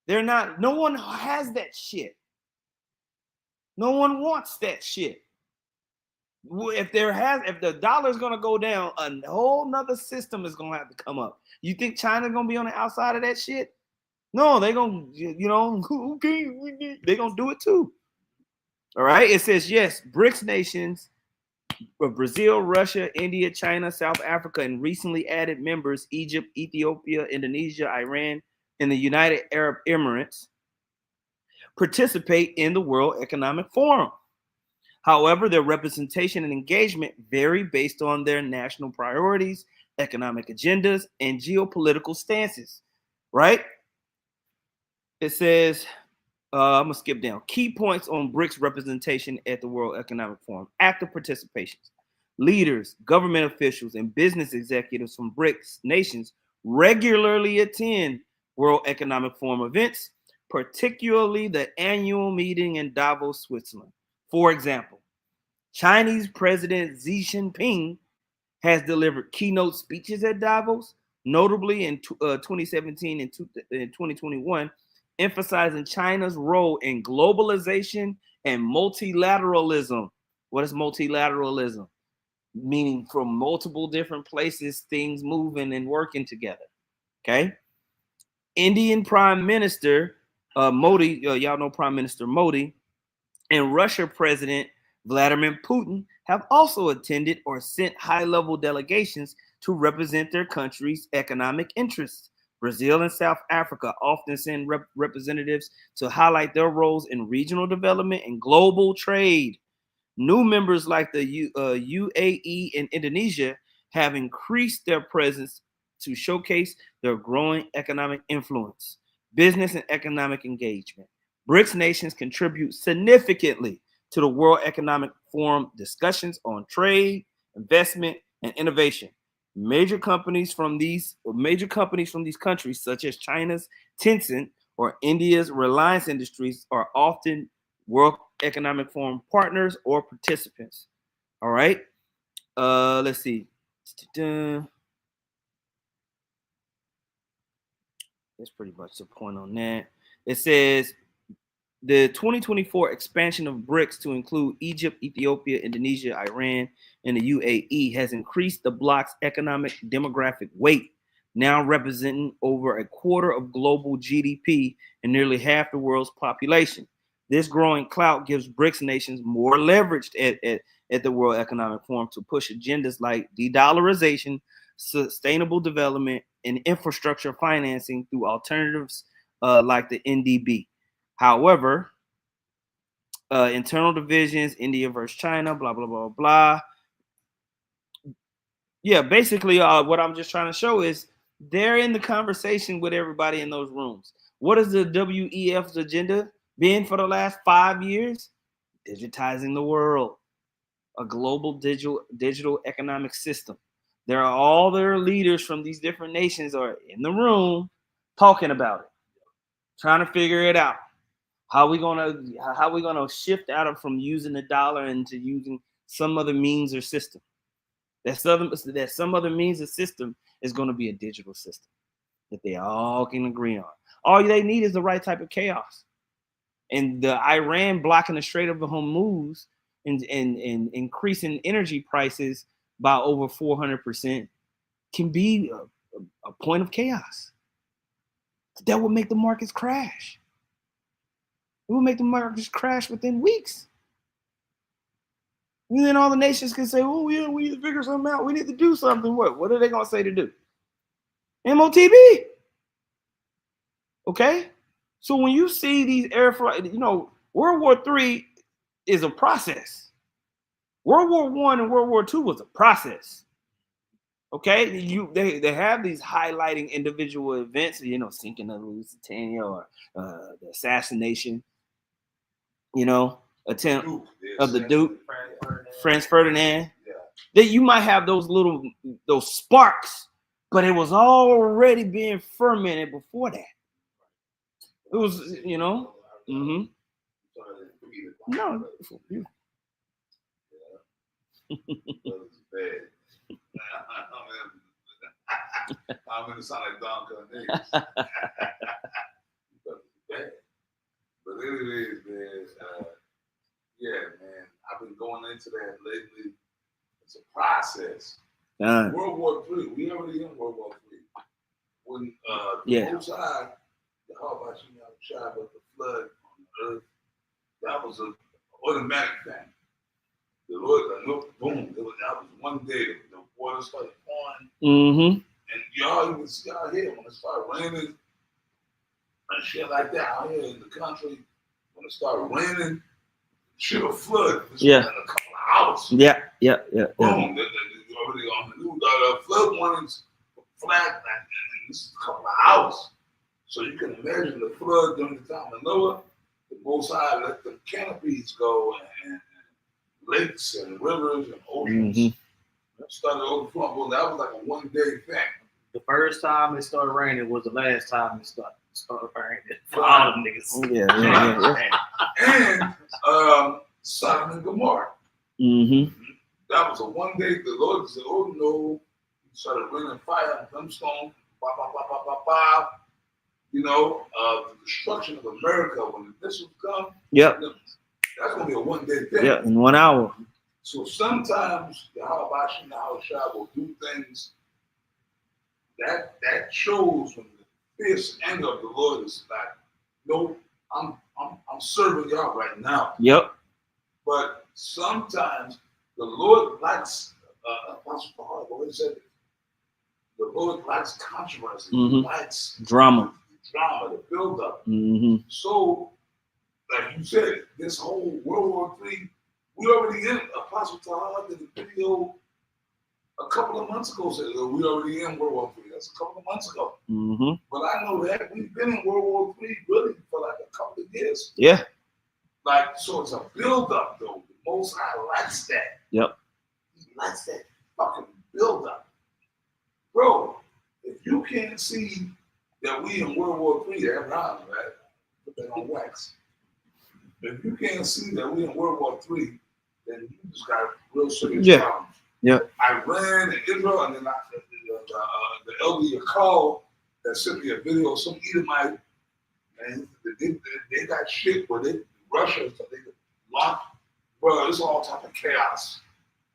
They're not, no one has that shit. No one wants that shit. If the dollar's gonna go down, a whole nother system is gonna have to come up. You think China's gonna be on the outside of that shit? No, they're gonna, they're gonna do it too. All right. It says yes, BRICS nations of Brazil, Russia, India, China, South Africa, and recently added members Egypt, Ethiopia, Indonesia, Iran, and the United Arab Emirates participate in the World Economic Forum. However, their representation and engagement vary based on their national priorities, economic agendas, and geopolitical stances, right? It says, I'm going to skip down. Key points on BRICS representation at the World Economic Forum. Active participation. Leaders, government officials, and business executives from BRICS nations regularly attend World Economic Forum events, particularly the annual meeting in Davos, Switzerland. For example, Chinese President Xi Jinping has delivered keynote speeches at Davos, notably in 2017 and 2021, emphasizing China's role in globalization and multilateralism. What is multilateralism? Meaning from multiple different places, things moving and working together. Okay. Indian Prime Minister Modi, y'all know Prime Minister Modi, and Russia President Vladimir Putin have also attended or sent high-level delegations to represent their country's economic interests. Brazil and South Africa often send representatives to highlight their roles in regional development and global trade. New members like the UAE and Indonesia have increased their presence to showcase their growing economic influence, business and economic engagement. BRICS nations contribute significantly to the World Economic Forum discussions on trade, investment, and innovation. Major companies from these countries, such as China's Tencent or India's Reliance Industries, are often World Economic Forum partners or participants. All right. Let's see. That's pretty much the point on that. It says the 2024 expansion of BRICS to include Egypt, Ethiopia, Indonesia, Iran, and the UAE has increased the bloc's economic demographic weight, now representing over a quarter of global GDP and nearly half the world's population. This growing clout gives BRICS nations more leverage at the World Economic Forum to push agendas like de-dollarization, sustainable development, and infrastructure financing through alternatives like the NDB. However, internal divisions, India versus China, blah, blah, blah, blah. Yeah, basically what I'm just trying to show is they're in the conversation with everybody in those rooms. What is the WEF's agenda been for the last 5 years? Digitizing the world, a global digital economic system. There are all their leaders from these different nations are in the room talking about it, trying to figure it out. How we gonna shift out of from using the dollar into using some other means or system? That some other means or system is going to be a digital system that they all can agree on. All they need is the right type of chaos. And the Iran blocking the Strait of Hormuz and increasing energy prices by over 400% can be a point of chaos. That would make the markets crash. It will make the markets crash within weeks. And then all the nations can say, oh, yeah, we need to figure something out. We need to do something. What are they going to say to do? Motb. Okay? So when you see these air flight, World War III is a process. World War I and World War II was a process. Okay? They have these highlighting individual events, sinking of the Lusitania or the assassination, attempt of the Duke, Franz Ferdinand. Yeah. That you might have those sparks, but it was already being fermented before that. It was, No. It's bad. I'm gonna sound like Don Cornelius. It's bad. But anyways, man, yeah, man, I've been going into that lately. It's a process. World War III, we already in World War III. When the Most High, the Habashim Shah, but the flood on the earth, that was an automatic thing. The Lord, boom, that was one day the water started pouring. And y'all even see out here when it started raining and shit like that out here in the country, when it started raining, shit will flood. In a couple of hours. Boom. Already on the news, the flood warnings flat, and this is a couple of hours. So you can imagine the flood during the time of Noah. The Most High let the canopies go and lakes and rivers and oceans started overflowing. Well, that was like a one-day thing. The first time it started raining was the last time it started raining for all them niggas. And Sodom and Gomorrah. That was a one day. The Lord said, "Oh no!" He started raining fire and brimstone. You know, the destruction of America when the missiles come. That's gonna be a one-day thing. In 1 hour. So sometimes the Habashim, the Hawashah will do things that shows when the fierce anger of the Lord is like, no, I'm serving y'all right now. But sometimes the Lord likes the Lord likes controversy. He likes drama, the build-up. So, like you said, this whole World War III, we already in. Apostle Tahar did a video a couple of months ago said we already in World War III. That's a couple of months ago. But I know that we've been in World War III really for like a couple of years. Like, so it's a build-up though. The Most High likes that. He likes that fucking build-up. Bro, if you can't see that we in World War III, that rhymes, right? Put that on wax. If you can't see that we in World War III, then you just got real serious problems. Iran and Israel, and then the elder Yakal that sent me a video of some Edomite, and they got shit where Russia, so they could launch. Bro, it's all type of chaos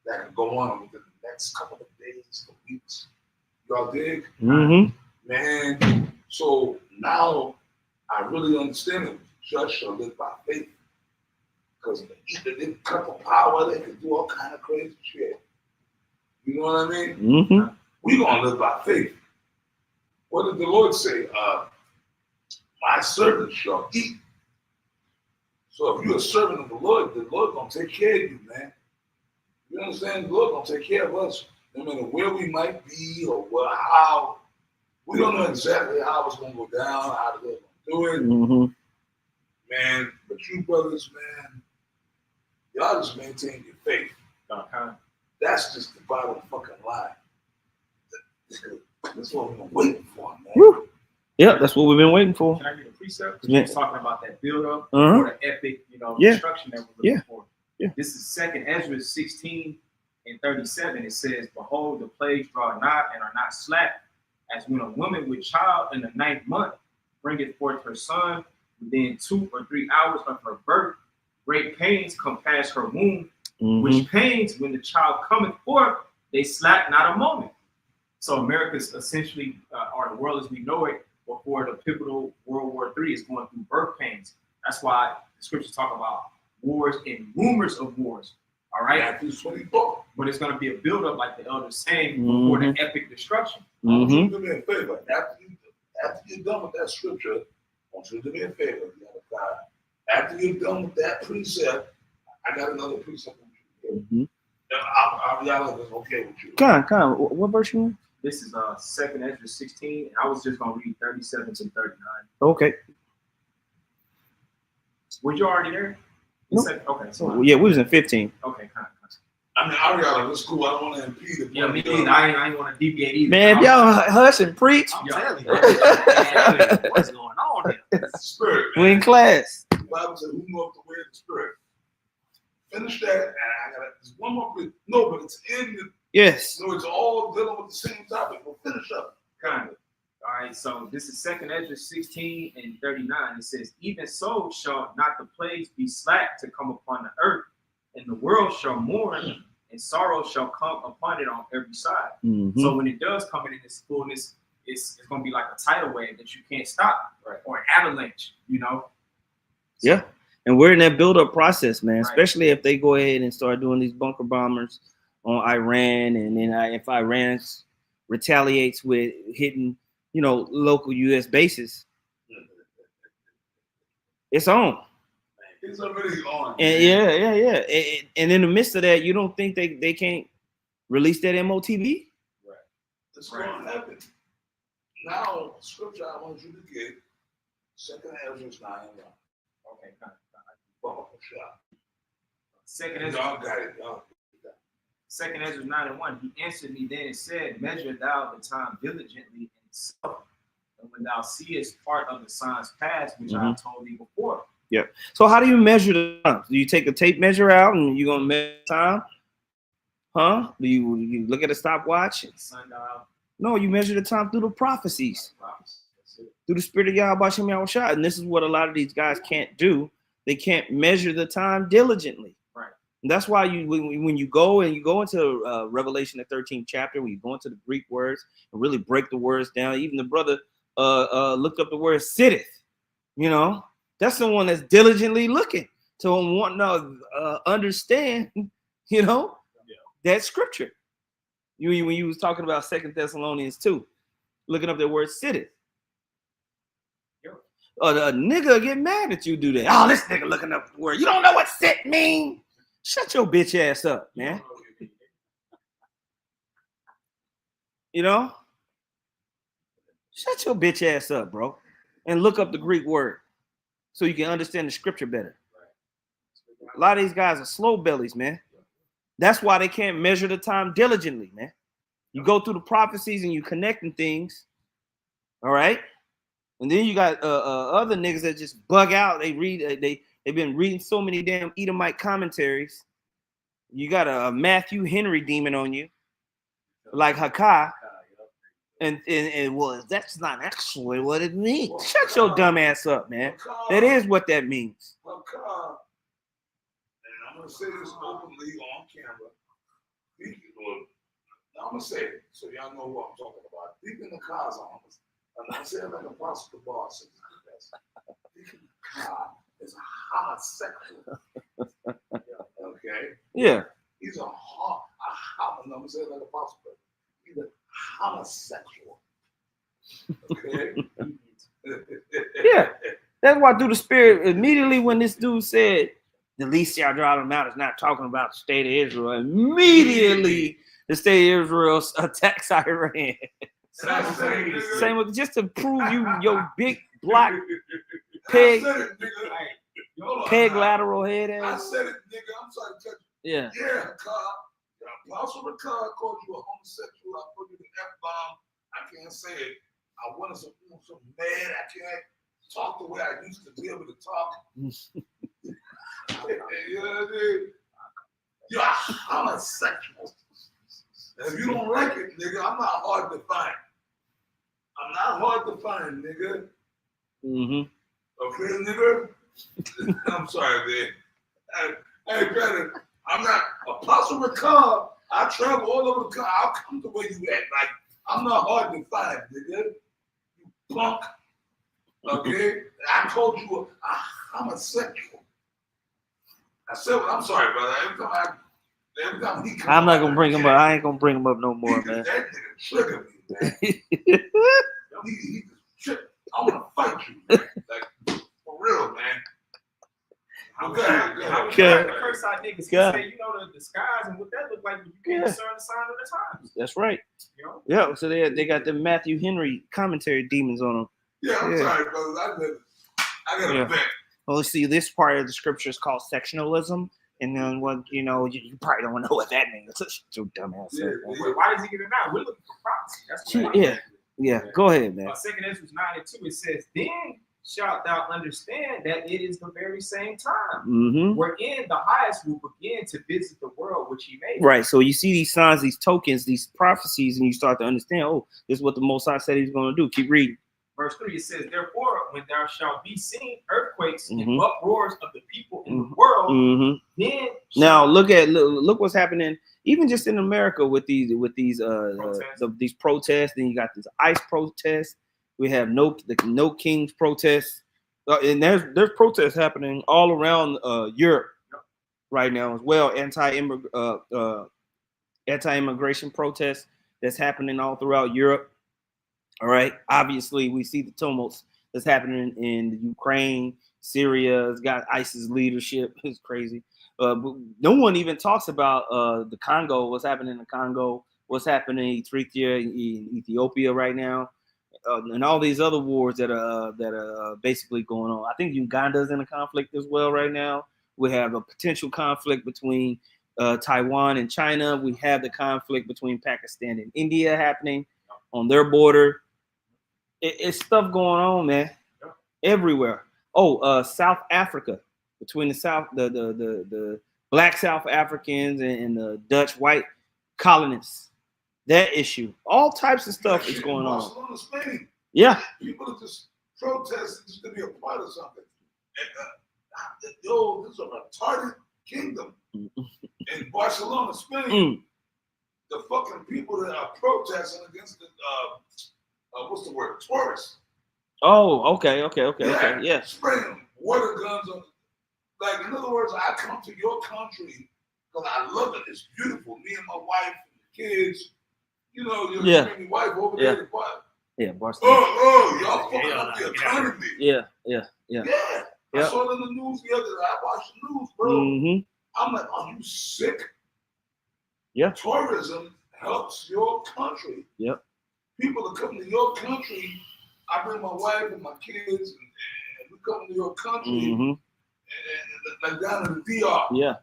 that can go on within the next couple of days or weeks. Y'all dig? Man, so now I really understand it. Just shall live by faith. Because they cut the power, they can do all kind of crazy shit. You know what I mean? We're going to live by faith. What did the Lord say? My servant shall eat. So if you're a servant of the Lord going to take care of you, man. You understand? The Lord going to take care of us. No matter where we might be or how. We don't know exactly how it's going to go down, how the Lord's going to do it. Man, but you brothers, man, y'all just maintain your faith. That's just the bottom fucking line. That's what we've been waiting for, man. That's what we've been waiting for. Can I get a precept? Because you're talking about that build-up or the epic, destruction that we're looking for. This is 2nd Ezra 16:37. It says, "Behold, the plagues draw nigh and are not slack, as when a woman with child in the 9th month bringeth forth her son within 2 or 3 hours of her birth. Great pains come past her womb, which pains, when the child cometh forth, they slack not a moment." So America's essentially, or the world as we know it, before the pivotal World War III is going through birth pains. That's why the scriptures talk about wars and rumors of wars. All right? But it's going to be a buildup, like the elder's saying, before the epic destruction. I want you to do me a favor. After you're done with that scripture, I want you to do me a favor. After you're done with that precept, I got another precept. I'll if it's okay with you. Come on. What verse you in? This is 2nd Ezra 16, and I was just going to read 37 to 39. Okay. Were you already there? Nope. Okay. So we was in 15. Okay, kind of. I mean, Ariana, this school, I don't want to impede it. Yeah, me neither. I ain't want to deviate either. Man, if y'all hush and preach, I'm telling you. What's going on here? Spirit, man. we in class. The Bible says, who know the way of the Spirit? finish that, and I got there's one more bit. No, but it's in the. Yes. So it's all dealing with the same topic. We'll finish up. Kind of. All right, so this is 2nd Ezra 16 and 39. It says, even so shall not the plagues be slack to come upon the earth, and the world shall mourn, and sorrow shall come upon it on every side. Mm-hmm. So when it does come in its fullness, it's going to be like a tidal wave that you can't stop, right? Or an avalanche, you know? Yeah. And we're in that build-up process, man, Right. especially if they go ahead and start doing these bunker bombers on Iran. And then if Iran retaliates with hitting, local U.S. bases, it's on. It's already on. And yeah. And in the midst of that, you don't think they can't release that MOTB? Right. It's going to happen. Now, scripture I want you to get, 2nd Ezra 9 and 1. Okay, kind of. Oh, shot. 2nd Ezra. Y'all got it. Y'all. 2nd Ezra 9 and 1. He answered me then and said, measure thou the time diligently in itself, and when thou seest part of the signs past, which I have told thee before. Yeah. So how do you measure the time? Do you take a tape measure out and you're gonna measure time? Huh? Do you look at a stopwatch? Sundial. No, you measure the time through the prophecies, through the Spirit of Yahweh Shem Yahushua. And this is what a lot of these guys can't do. They can't measure the time diligently. Right. And that's why when you go into Revelation, the 13th chapter, when you go into the Greek words and really break the words down, even the brother looked up the word sitteth, that's the one that's diligently looking to want to understand, that scripture. When you was talking about 2 Thessalonians 2, looking up that word sitteth. A nigga get mad at you do that. Oh, this nigga looking up the word. You don't know what sit mean? Shut your bitch ass up, man. Shut your bitch ass up, bro. And look up the Greek word so you can understand the scripture better. A lot of these guys are slow bellies, man. That's why they can't measure the time diligently, man. You go through the prophecies and you connecting things, all right? And then you got other niggas that just bug out. They read, they've been reading so many damn Edomite commentaries. You got a Matthew Henry demon on you, like Hakah. And well, that's not actually what it means. Shut your dumb ass up, man. That is what that means. And I'm going to say this openly on camera. I'm going to say it so y'all know what I'm talking about. Deep in the cars, I'm going to say it like a Apostle the boss. Deacon Car is a homosexual. Okay? Yeah. He's a I'm going to say it like a Apostle. He's a homosexual. Okay? Yeah. That's why through the Spirit, immediately when this dude said, the least y'all driving out is not talking about the state of Israel, immediately the state of Israel attacks Iran. Same with just to prove your big black peg lateral head I ass. said it, nigga. I'm sorry to touch you. Yeah. Yeah, Apostle Ricard called you a homosexual. I put you in F-bomb. I can't say it. I wanted so mad. I can't talk the way I used to be able to talk. You know what I mean? You're a homosexual. If you don't like it, nigga, I'm not hard to find. I'm not hard to find, nigga. Okay, nigga? I'm sorry, man. Hey, brother, I'm not Apostle Ricard. I travel all over the country. I'll come to where you at. Like, I'm not hard to find, nigga. You punk. Okay? I told you I'm a sexual. I said, I'm sorry, brother. Every time he comes, I'm not gonna bring him up. I ain't gonna bring him up no more, man. That nigga triggered me, man. he just triggered. I want to fight you, man. Like, for real, man. Okay. The first side niggas, he said, the skies and what that look like, you can't discern the sign of the times. That's right. Yeah, so they got the Matthew Henry commentary demons on them. Yeah, I'm sorry, brother. I got a bet. Well, let's see, this part of the scripture is called sectionalism. And then what, you probably don't know what that means. Such a dumbass. Yeah. Why does he get it out? We're looking for prophecy. That's what Yeah. Go ahead, man. 2nd Ezra 9 and 2, it says, then shalt thou understand that it is the very same time Mm-hmm. wherein the highest will begin to visit the world which he made. Right. So you see these signs, these tokens, these prophecies, and you start to understand, oh, this is what the Most High said he's going to do. Keep reading. Verse 3, it says, therefore, when thou shalt be seen earthquakes and Mhm. uproars of the people in the world, Mm-hmm. then Now shall look what's happening, even just in America with these these protests. Then you got this ICE protest. We have the No Kings protests, and there's protests happening all around Europe right now as well. Anti-immigration protests that's happening all throughout Europe. All right. Obviously, we see the tumults that's happening in Ukraine, Syria. It's got ISIS leadership. It's crazy. But no one even talks about the Congo, what's happening in the Congo, what's happening in Ethiopia right now, and all these other wars that are basically going on. I think Uganda's in a conflict as well right now. We have a potential conflict between Taiwan and China. We have the conflict between Pakistan and India happening on their border. It's stuff going on, man, everywhere. Oh, South Africa, between the black South Africans and the Dutch white colonists, that issue, all types of stuff is going on. Barcelona, Spain. Yeah, People are just protesting just to be a part of something. And, yo, this is a retarded kingdom in Barcelona, Spain. The fucking people that are protesting against the what's the word? Tourists. Oh, okay. Yeah. Spraying water guns on. Like, in other words, I come to your country because I love it. It's beautiful. Me and my wife and the kids. You know, your wife over there. The quiet. Yeah, Barcelona. Y'all fucking up the economy. Yeah. I saw it in the news the other day. I watched the news, bro. Mm-hmm. I'm like, are you sick? Yeah. Tourism helps your country. Yep. People are coming to your country. I bring my wife and my kids, and we come to your country, and like down in the DR. Yeah.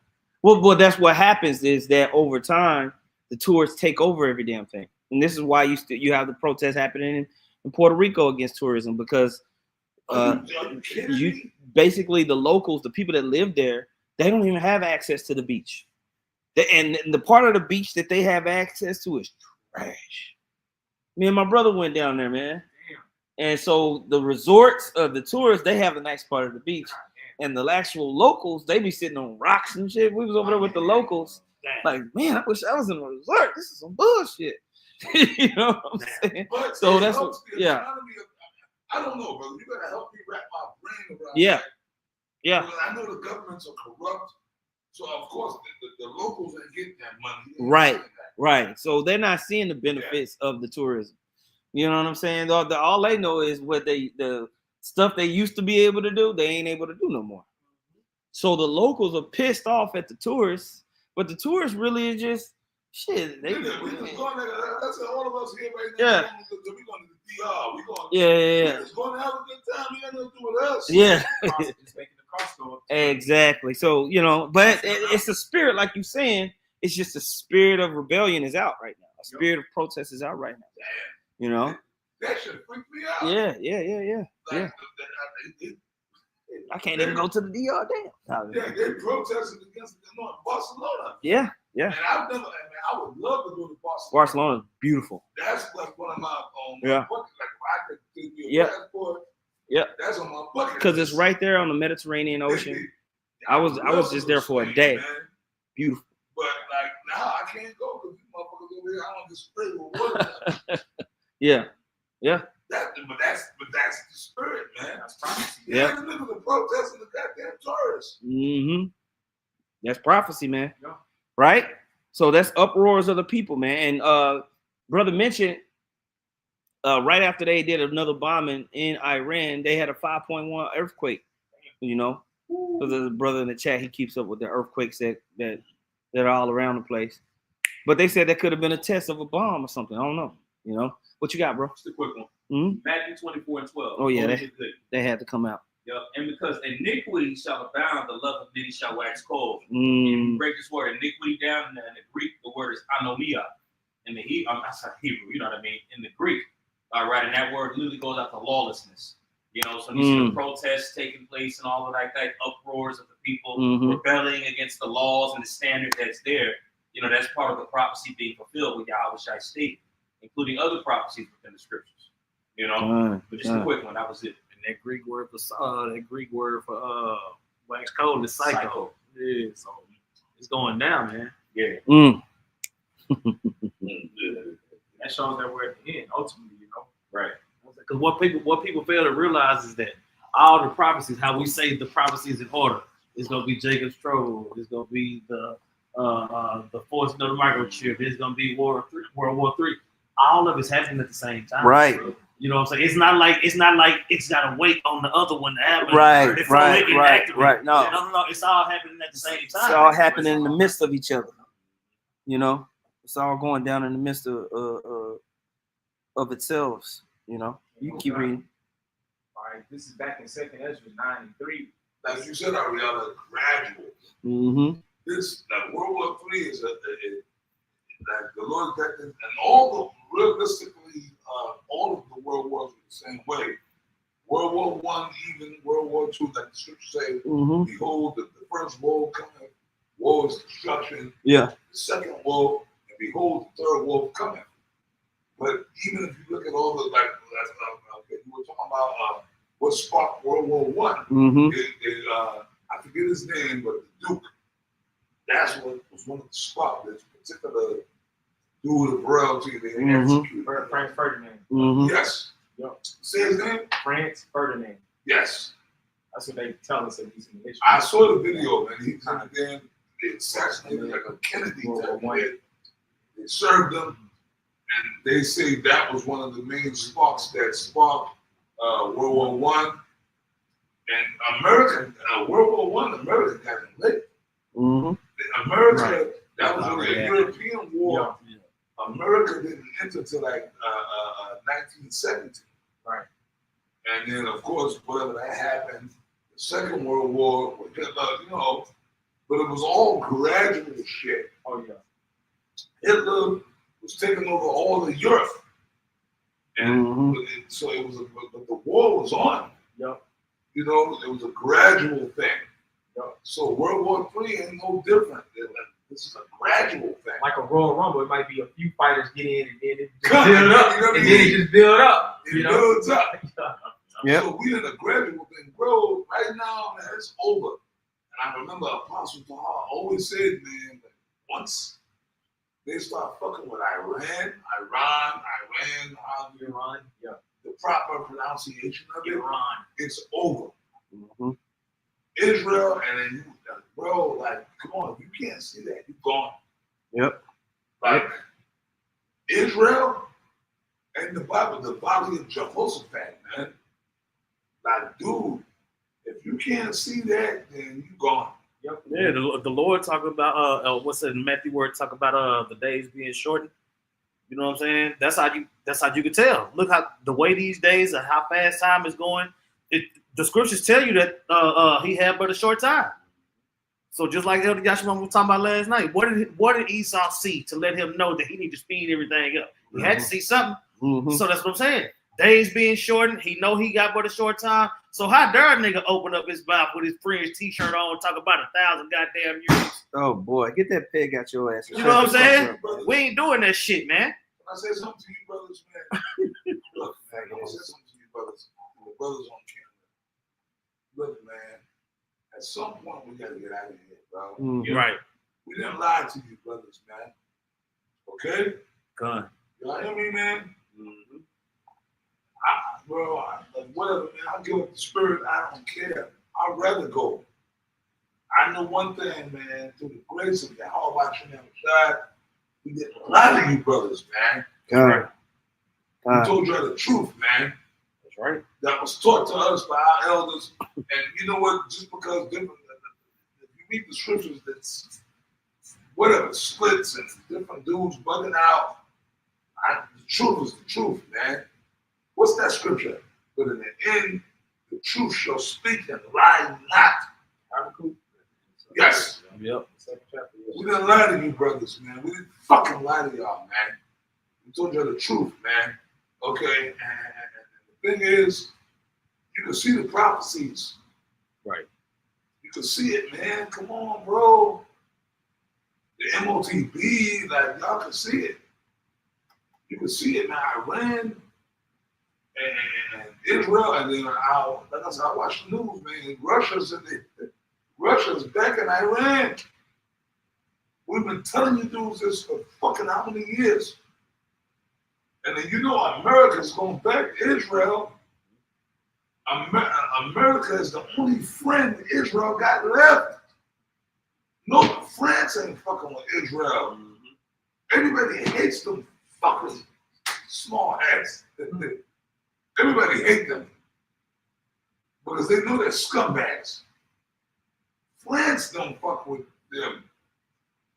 Well, that's what happens is that over time, the tourists take over every damn thing. And this is why you have the protests happening in Puerto Rico against tourism, because basically the locals, the people that live there, they don't even have access to the beach. And the part of the beach that they have access to is trash. Me and my brother went down there, man. And so the resorts of the tourists, they have the nice part of the beach. And the actual locals, they be sitting on rocks and shit. We was over there with the locals. Like, man, I wish I was in a resort. This is some bullshit. You know what I'm saying? But so that's what, I don't know, brother. You gotta help me wrap my brain around that. Yeah. Because I know the governments are corrupt. So of course the locals ain't getting that money. Right. So they're not seeing the benefits of the tourism. You know what I'm saying? All they know is what the stuff they used to be able to do, they ain't able to do no more. So the locals are pissed off at the tourists, but the tourists really is just shit. We just going there. That's all of us here right now. Yeah. We're going to the DR. We're going. Yeah. We're just going to have a good time. You got nothing to do with us. Yeah. Just making the cost go up. Exactly. So but it's a spirit, like you're saying. It's just a spirit of rebellion is out right now. A spirit of protest is out right now. You know. That should freak me out. Yeah. Like, I can't even go to the DR. Damn. Yeah, they protested against Barcelona. Yeah. And I would love to go to Barcelona. Barcelona's beautiful. That's like one of my bucket. Like if I could give you a passport. Yeah. That's on my bucket. Because it's right there on the Mediterranean Ocean. I was just there for a day. Man. Beautiful. But like now I can't go because these motherfuckers over here, I don't get sprayed with water. Yeah. But that's the spirit, man. That's prophecy. Yeah. The niggas are protesting the goddamn tourists. That's prophecy, man. Yeah. Right? So that's uproars of the people, man. And brother mentioned right after they did another bombing in Iran, they had a 5.1 earthquake. You know, so there's a brother in the chat. He keeps up with the earthquakes that are all around the place. But they said that could have been a test of a bomb or something. I don't know. You know, what you got, bro? Just a quick one. Mm-hmm. Matthew 24:12. Oh yeah, they had to come out. Yep. And because iniquity shall abound, the love of many shall wax cold. If Mm. you break this word iniquity down in the Greek, the word is anomia. In the Hebrew, you know what I mean? In the Greek, right, and that word literally goes out to lawlessness. You know, so you see the protests taking place and all of that, uproars of the people rebelling against the laws and the standard that's there. You know, that's part of the prophecy being fulfilled with Yahweh Shai State, including other prophecies within the scriptures. You know, but just a quick one. That was it. And that Greek word for wax cold is psycho. Yeah, so it's going down, man. Yeah. That shows that we're at the end, ultimately, you know. Right. Because what people fail to realize is that all the prophecies, how we say the prophecies in order, it's gonna be Jacob's trouble, it's gonna be the forcing of the microchip, it's gonna be World War III. All of it's happening at the same time. Right. You know what I'm saying? It's not like it's gotta wait on the other one to happen. Right. No. It's all happening at the same time. It's all happening in the midst of each other. You know, it's all going down in the midst of itself. You know, you can keep reading. All right, this is back in 2nd Ezra 9:3. As you said, Ariella, gradual. This, like World War III is like the Lord got this, and realistically, all of the world wars were the same way. World War I, even World War II, like the scriptures say, behold, the first war coming, war is destruction. Yeah. The second war, and behold, the third war coming. But even if you look at all the you were talking about what sparked World War I. I forget his name, but the Duke. That's what was one of the spark. This particular dude of royalty they executed. Franz Ferdinand. Yes. Yep. Say his name. Franz Ferdinand. Yes. That's what they tell us at least in the history. I saw the video, man. He then they assassinated like a Kennedy type of head. They served him. And they say that was one of the main sparks that sparked World War I. And World War I, America got it lit. America, that was really a European war. Yeah. America didn't enter till like 1917. Right. And then, of course, whatever that happened, the Second World War with Hitler, you know, but it was all gradual shit. Oh, yeah. Hitler was taking over all of Europe. And so it was, but the war was on. Yep. You know, it was a gradual thing. Yep. So World War III ain't no different. This is a gradual thing. Like a Royal Rumble, it might be a few fighters get in and then it just build up. You know and then it just build up. It builds up. Yeah. So we in a gradual thing. Bro, right now, man, it's over. And I remember Apostle Tahar always said, man, that once they start fucking with Iran, Yeah. the proper pronunciation of it, Iran. It's over. Israel, and then you, bro, like, come on, if you can't see that, you're gone. Yep. Like, Israel and the Bible, the body of Jehoshaphat, man. Like, dude, if you can't see that, then you're gone. Yep. Yeah, the Lord talking about what's it in Matthew word talk about the days being shortened. You know what I'm saying? That's how you can tell. Look how the way these days and how fast time is going. The scriptures tell you that he had but a short time. So just like Elder Yashima was talking about last night, what did Esau see to let him know that he need to speed everything up? He had to see something. So that's what I'm saying. Days being shortened, he know he got but a short time. So how dare a nigga open up his mouth with his friend's t-shirt on, talk about 1,000 goddamn years? Oh boy, get that peg out your ass. You know what I'm saying? We ain't doing that shit, man. Can I say something to you, brothers, man? Look, man, I'm gonna say something to you, brothers. The brothers on camera. Look, man, at some point we gotta get out of here, bro. Right. We didn't lie to you, brothers, man. Okay? Gun. Y'all hear me, man? Whatever, man. I'll give up the spirit. I don't care. I'd rather go. I know one thing, man. Through the grace of Yahweh Shai, we didn't lie to you, brothers, man. We told you the truth, man. That's right. That was taught to us by our elders. And you know what? Just because different, if you read the scriptures, that's whatever, splits and different dudes bugging out. The truth is the truth, man. What's that scripture? But in the end, the truth shall speak and lie not. Yes. Yep. We didn't lie to you, brothers, man. We didn't fucking lie to y'all, man. We told you the truth, man. Okay? And the thing is, You can see the prophecies. Right. You can see it, man. Come on, bro. The Motb, like y'all can see it. You can see it now. Iran and Israel, and then like I said, I watch the news, man. Russia's back in Iran. We've been telling you dudes this for fucking how many years? And then you know America's going back to Israel. America is the only friend Israel got left. No, France ain't fucking with Israel. Everybody hates them fucking small hats. Everybody hates them because they know they're scumbags. France don't fuck with them.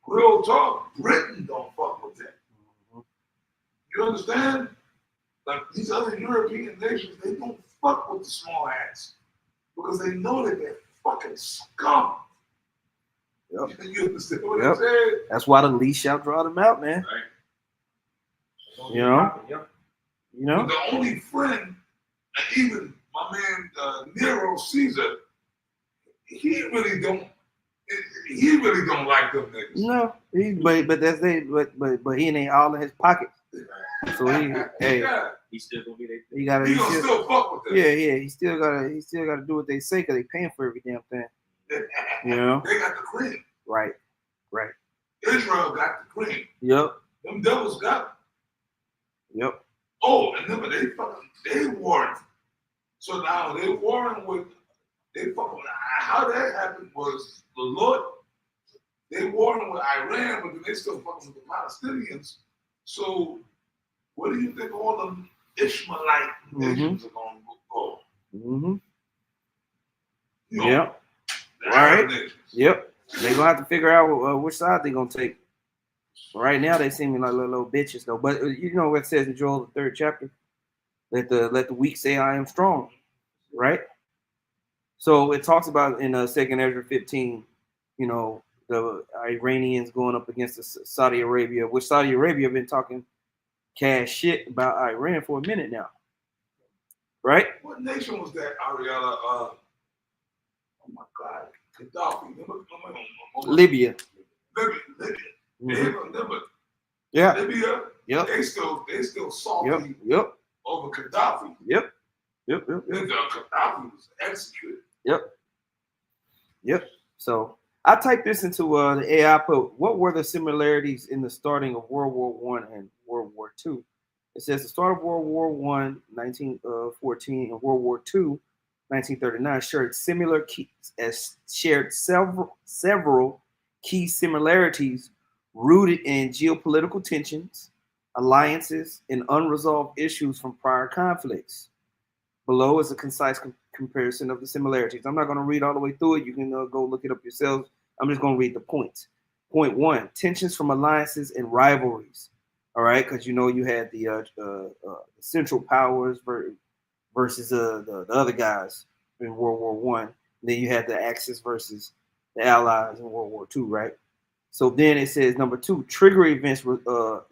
Real talk, Britain don't fuck with them. You understand? Like these other European nations, they don't fuck with the small hats because they know that they're fucking scum. Yep. You understand what I'm saying? That's why the leash shall draw them out, man. Right. You know? Yep. You know? But the only friend, and even my man Nero Caesar, he really don't like them niggas. No, but he ain't all in his pocket. So He's still gonna be there. he gotta He gonna still fuck with them. yeah, he still gotta do what they say because they paying for every damn thing. You know? They got the cream. Right. Israel got the cream. Yep. Them devils got it. Yep. Oh, and then they warring. So now they warring with how that happened was the Lord. They warring with Iran, but then they still fucking with the Palestinians. So where do you think all them Ishmaelite nations are gonna go? Mm-hmm. You know, Yep. the Arab Right. nations. Yep. They're gonna have to figure out which side they're gonna take. Right now they seem like little bitches though. But you know what it says in Joel the 3rd chapter? Let the weak say I am strong. Right? So it talks about in 2nd Ezra 15, you know, the Iranians going up against the Saudi Arabia, which Saudi Arabia have been talking cash shit about Iran for a minute now. Right? What nation was that, Ariella? Oh my God, Gaddafi. Libya. Libya. Mm-hmm. Yeah. Libya. Yep. They still salty Yep. over Gaddafi. Yep. And Gaddafi was executed. Yep. So I typed this into the AI. Put what were the similarities in the starting of World War I and World War II? It says the start of World War I, 1914, and World War II, 1939, shared several key similarities rooted in geopolitical tensions, alliances, and unresolved issues from prior conflicts. Below is a concise comparison of the similarities. I'm not going to read all the way through it. You can go look it up yourselves. I'm just going to read the points. Point 1, tensions from alliances and rivalries. All right, because you know you had the Central Powers versus the other guys in World War I. Then you had the Axis versus the Allies in World War II, right? So then it says number 2, trigger events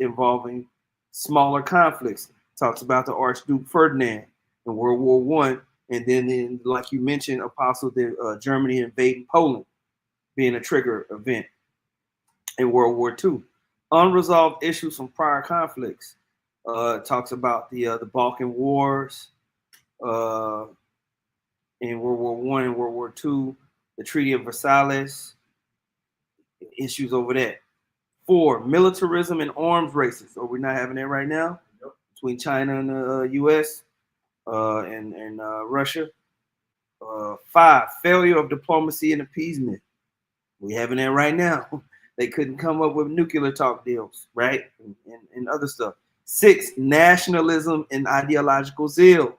involving smaller conflicts. Talks about the Archduke Ferdinand in World War I, and then like you mentioned, Apostle, Germany invading Poland being a trigger event in World War II. Unresolved issues from prior conflicts. Talks about the Balkan Wars in World War I and World War II, the Treaty of Versailles, issues over that. 4, militarism and arms races. So we're not having that right now between China and the U.S. And Russia. 5, failure of diplomacy and appeasement. We're having that right now. They couldn't come up with nuclear talk deals, right? And other stuff. 6, nationalism and ideological zeal.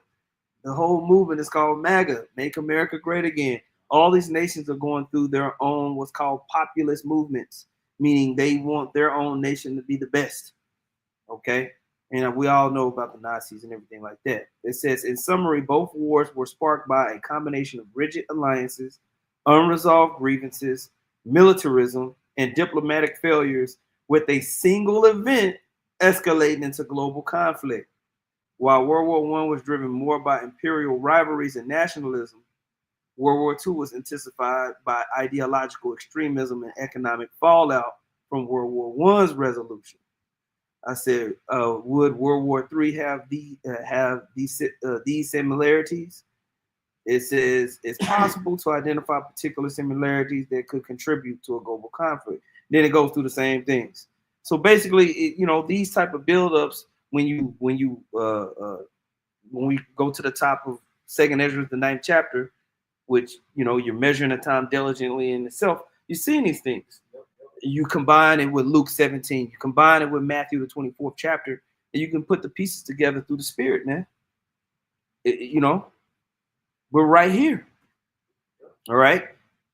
The whole movement is called MAGA, Make America Great Again. All these nations are going through their own what's called populist movements, meaning they want their own nation to be the best, okay? And we all know about the Nazis and everything like that. It says, in summary, both wars were sparked by a combination of rigid alliances, unresolved grievances, militarism, and diplomatic failures, with a single event escalating into global conflict. While World War I was driven more by imperial rivalries and nationalism, World War II was intensified by ideological extremism and economic fallout from World War I's resolution. I said, would World War III have these similarities? It says it's possible to identify particular similarities that could contribute to a global conflict. Then it goes through the same things. So basically, these type of buildups, when we go to the top of 2nd Ezra, the 9th chapter, which you're measuring the time diligently in itself, you're seeing these things. You combine it with Luke 17, you combine it with Matthew the 24th chapter, and you can put the pieces together through the Spirit, man. We're right here. All right.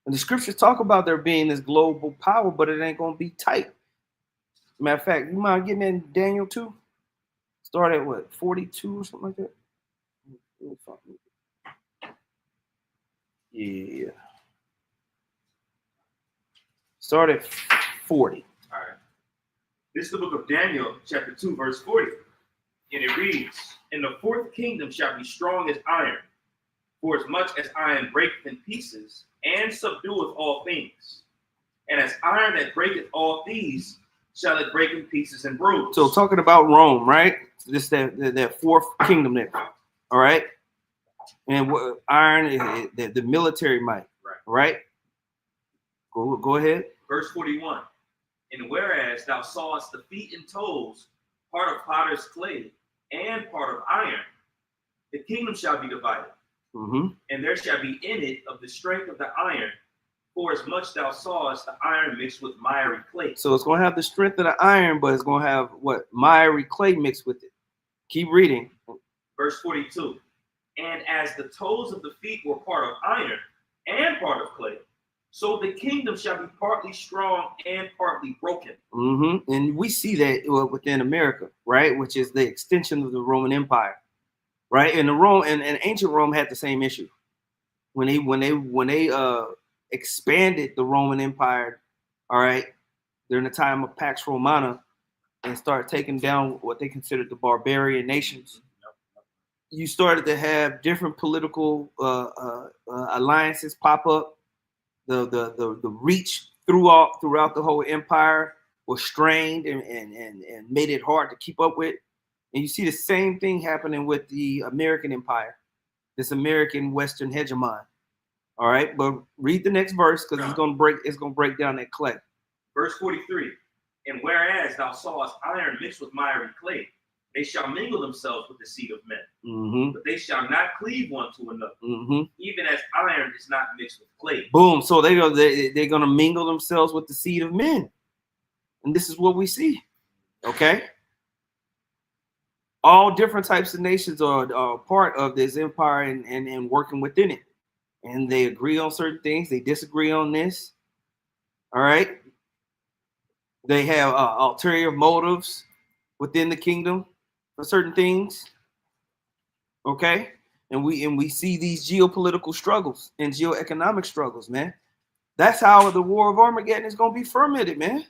And the scriptures talk about there being this global power, but it ain't gonna be tight. Matter of fact, you mind getting in Daniel 2? Start at what, 42 or something like that? Yeah. Start at 40. All right. This is the book of Daniel, chapter 2, verse 40. And it reads, "And the fourth kingdom shall be strong as iron, for as much as iron breaketh in pieces, and subdueth all things. And as iron that breaketh all these, shall it break in pieces and bruise." So talking about Rome, right? This that fourth kingdom there. All right. And what iron is the military might. Right? Go ahead. Verse 41. "And whereas thou sawest the feet and toes, part of potter's clay and part of iron, the kingdom shall be divided. Mm-hmm. And there shall be in it of the strength of the iron, for as much thou sawest the iron mixed with miry clay." So it's going to have the strength of the iron, but it's going to have what? Miry clay mixed with it. Keep reading. Verse 42. "And as the toes of the feet were part of iron and part of clay, so the kingdom shall be partly strong and partly broken." Mm-hmm. And we see that within America, right? Which is the extension of the Roman Empire, right? And and ancient Rome had the same issue when they expanded the Roman Empire, all right, during the time of Pax Romana, and started taking down what they considered the barbarian nations. You started to have different political alliances pop up. The reach throughout the whole empire was strained and made it hard to keep up with. And you see the same thing happening with the American empire, this American Western hegemon. All right, but read the next verse because it's gonna break down that clay. Verse 43. "And whereas thou sawest iron mixed with miry clay, they shall mingle themselves with the seed of men, Mm-hmm. but they shall not cleave one to another, Mm-hmm. even as iron is not mixed with clay." Boom. So they're gonna mingle themselves with the seed of men, and this is what we see. Okay. All different types of nations are part of this empire and working within it. And they agree on certain things. They disagree on this. All right. They have ulterior motives within the kingdom for certain things. Okay. And we see these geopolitical struggles and geoeconomic struggles, man. That's how the war of Armageddon is going to be fermented, man.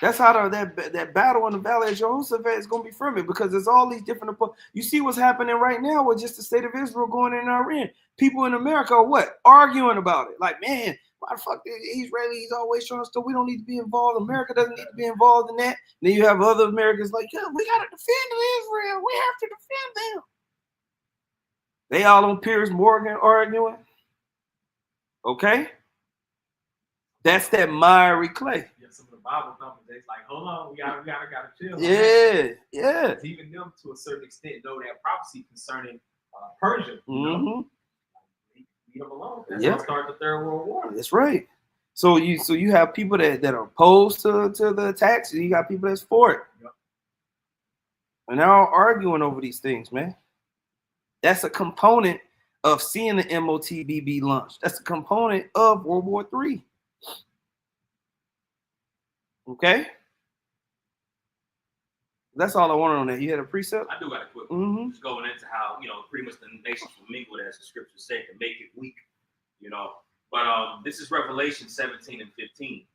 That's how that battle in the Valley of Jehoshaphat is going to be fermented, because there's all these different. You see what's happening right now with just the state of Israel going in Iran. People in America are what? Arguing about it. Like, man, why the fuck the Israelis always showing us stuff? We don't need to be involved. America doesn't need to be involved in that. And then you have other Americans like, yeah, we got to defend Israel. We have to defend them. They all on Piers Morgan arguing. Okay? That's that miry clay. Yeah, some of the Bible thumpers, it's like, hold on, we gotta chill. Yeah. Even them, to a certain extent, know that prophecy concerning Persia. Mm-hmm. Leave them alone. That's Yeah. how start the Third World War. That's right. So you have people that are opposed to the attacks, and you got people that's for it. Yep. And they're all arguing over these things, man. That's a component of seeing the Motb be launched. That's a component of World War III. Okay? That's all I wanted on that. You had a precept? I do got a quick Mm-hmm. one. Just going into how, pretty much the nations will mingle, as the scriptures say, to make it weak, But this is Revelation 17 and 15.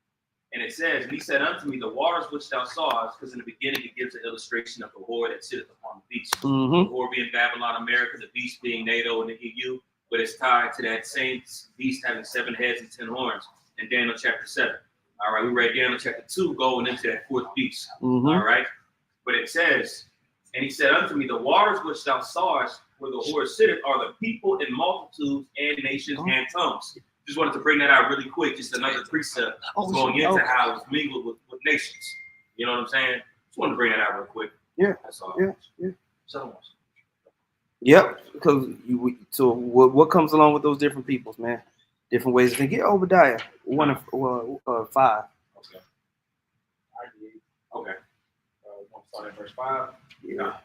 And it says, "And he said unto me, the waters which thou sawest," because in the beginning it gives an illustration of the Lord that sitteth beast. Mm-hmm. The war being Babylon, America, the beast being NATO and the EU, but it's tied to that same beast having 7 heads and 10 horns in Daniel chapter 7. All right, we read Daniel chapter 2 going into that 4th beast. Mm-hmm. All right, but it says, and he said unto me, the waters which thou sawest where the whore sitteth are the people in multitudes and nations and tongues. Just wanted to bring that out really quick, just another precept going into how it's mingled with nations. You know what I'm saying? Just wanted to bring that out real quick. Yeah. That's all. Yeah. So, Yep. Because so what comes along with those different peoples, man? Different ways to get Obadiah 1 and 5. Okay. I did. okay. Want to start at verse 5? Yeah. All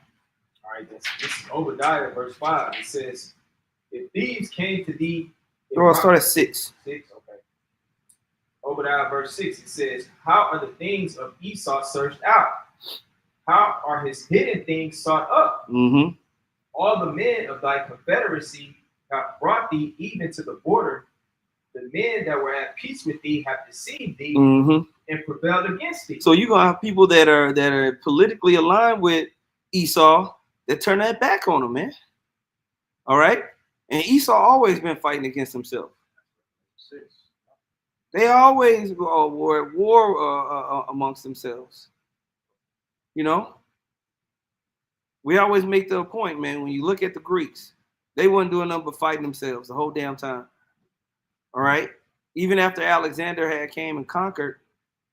right. This is Obadiah, verse 5. It says, if thieves came to thee. I'll start at 6. 6, okay. Obadiah, verse 6, it says, how are the things of Esau searched out? How are his hidden things sought up? Mm-hmm. All the men of thy confederacy have brought thee even to the border. The men that were at peace with thee have deceived thee and prevailed against thee. So you're gonna have people that are politically aligned with Esau that turn that back on him, man. All right, and Esau always been fighting against himself. They always were at war amongst themselves. You know, we always make the point, man. When you look at the Greeks, they wasn't doing nothing but fighting themselves the whole damn time. All right. Even after Alexander had came and conquered,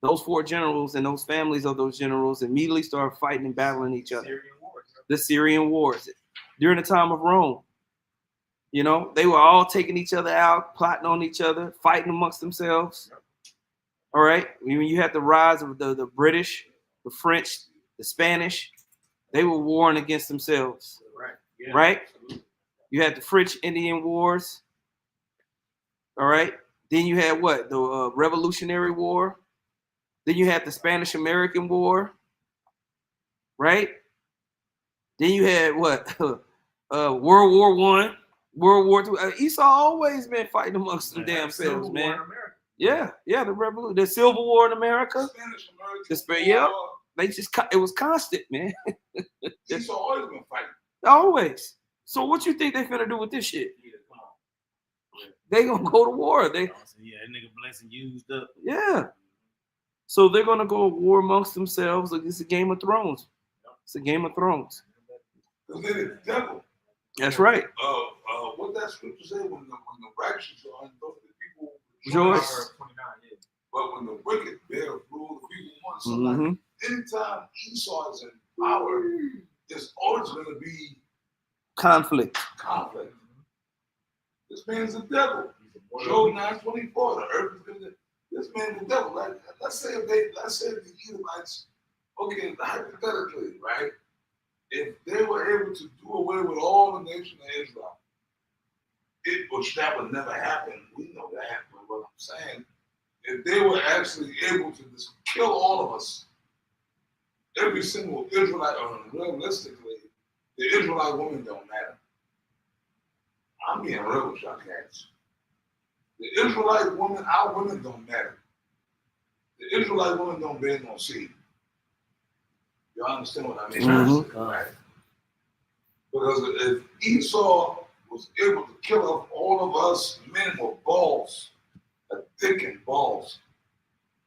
those 4 generals and those families of those generals immediately started fighting and battling each other. The Syrian wars. During the time of Rome, you know, they were all taking each other out, plotting on each other, fighting amongst themselves. All right. When you had the rise of the British, the French, the Spanish, they were warring against themselves. Right. Yeah. Right. You had the French Indian Wars. All right. Then you had what? The Revolutionary War. Then you had the Spanish American War. Right. Then you had what? World War I, World War II. Esau always been fighting amongst them damn selves, man. Yeah, the revolution, the Civil War in America. Spanish American. They just it was constant, man. Esau always been fighting. Always. So what you think they finna do with this shit? They gonna go to war. Yeah, that nigga blessing used up. Yeah. So they're gonna go to war amongst themselves. Like it's a Game of Thrones. It's a Game of Thrones. Because they're the devil. That's right. What that scripture say when the righteous are unjust, the people rejoice. But when the wicked bear rule, the people want. So like, anytime Esau is in power, there's always going to be conflict. This man's the devil. Job 9:24. The earth is going to. This man's the devil. Like, let's say the Edomites. Okay, hypothetically, right? If they were able to do away with all the nation of Israel, which that would never happen. We know that, but what I'm saying, if they were actually able to just kill all of us, every single Israelite, or realistically, the Israelite women don't matter. I'm being real with y'all cats. The Israelite women, our women don't matter. The Israelite women don't bear no seed. Y'all understand what I mean? Right? Because if Esau was able to kill off all of us men with balls, thickened balls,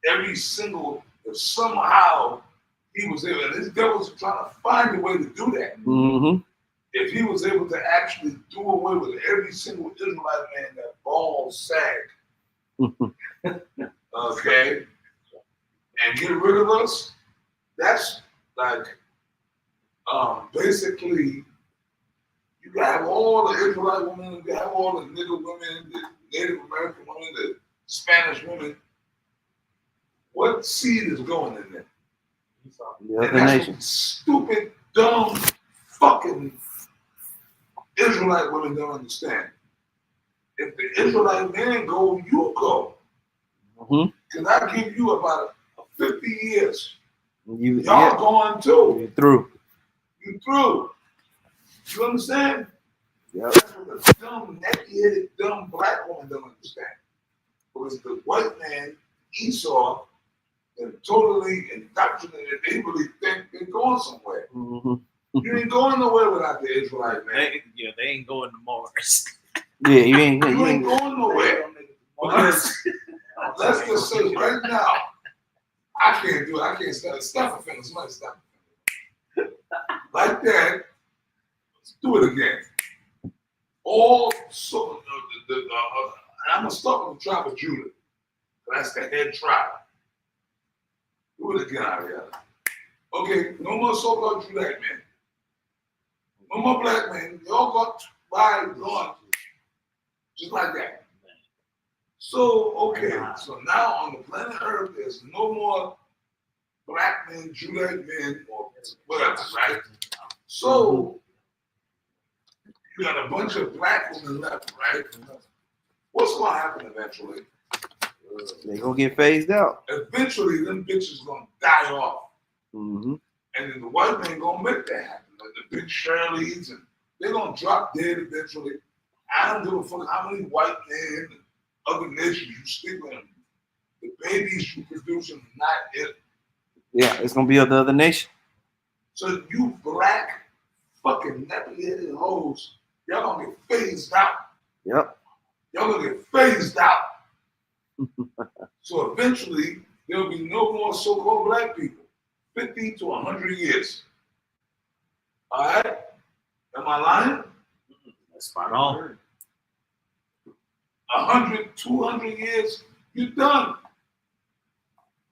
every single, if somehow he was able, and this devil's trying to find a way to do that. If he was able to actually do away with every single Israelite man that balls sag, okay, and get rid of us, that's like basically you have all the Israelite women, you have all the nigger women, the Native American women, the Spanish women. What seed is going in there? And that's what stupid, dumb, fucking Israelite women don't understand. If the Israelite man go, you go. Because I give you about 50 years. Y'all going too. You're through. You through. You understand? Yep. That's what the dumb, necky-headed, dumb black woman don't understand. Because the white man, Esau, they're totally indoctrinated. They really think they're going somewhere. You ain't going nowhere without the Israelite man. They ain't going to Mars. Yeah, you ain't going nowhere. Because let's just say right now, I can't do it. I can't stop. Stop a finger. Somebody stop a finger. Like that. Let's do it again. I'm gonna start with the tribe of Judah. That's the head tribe. Do it again, Ariana. Okay, no more so-called Judite men. No more black men. They all got by gone. Just like that. So, okay, so now on the planet Earth, there's no more black men, Judite men, or whatever, right? So, you got a bunch of black women left, right? What's going to happen eventually? They're going to get phased out. Eventually, them bitches going to die off. Mm-hmm. And then the white man going to make that happen. Like the big Shirleys, and they're going to drop dead eventually. I don't give a fuck how many white men and other nations you stick with them. The babies you producing are not it. Yeah, it's going to be of the other nation. So you black fucking nappy-headed hoes, y'all going to get phased out. Yep. Y'all going to get phased out. So eventually, there'll be no more so-called black people. 50 to 100 years. All right? Am I lying? That's spot on. 100, 200 years, you're done.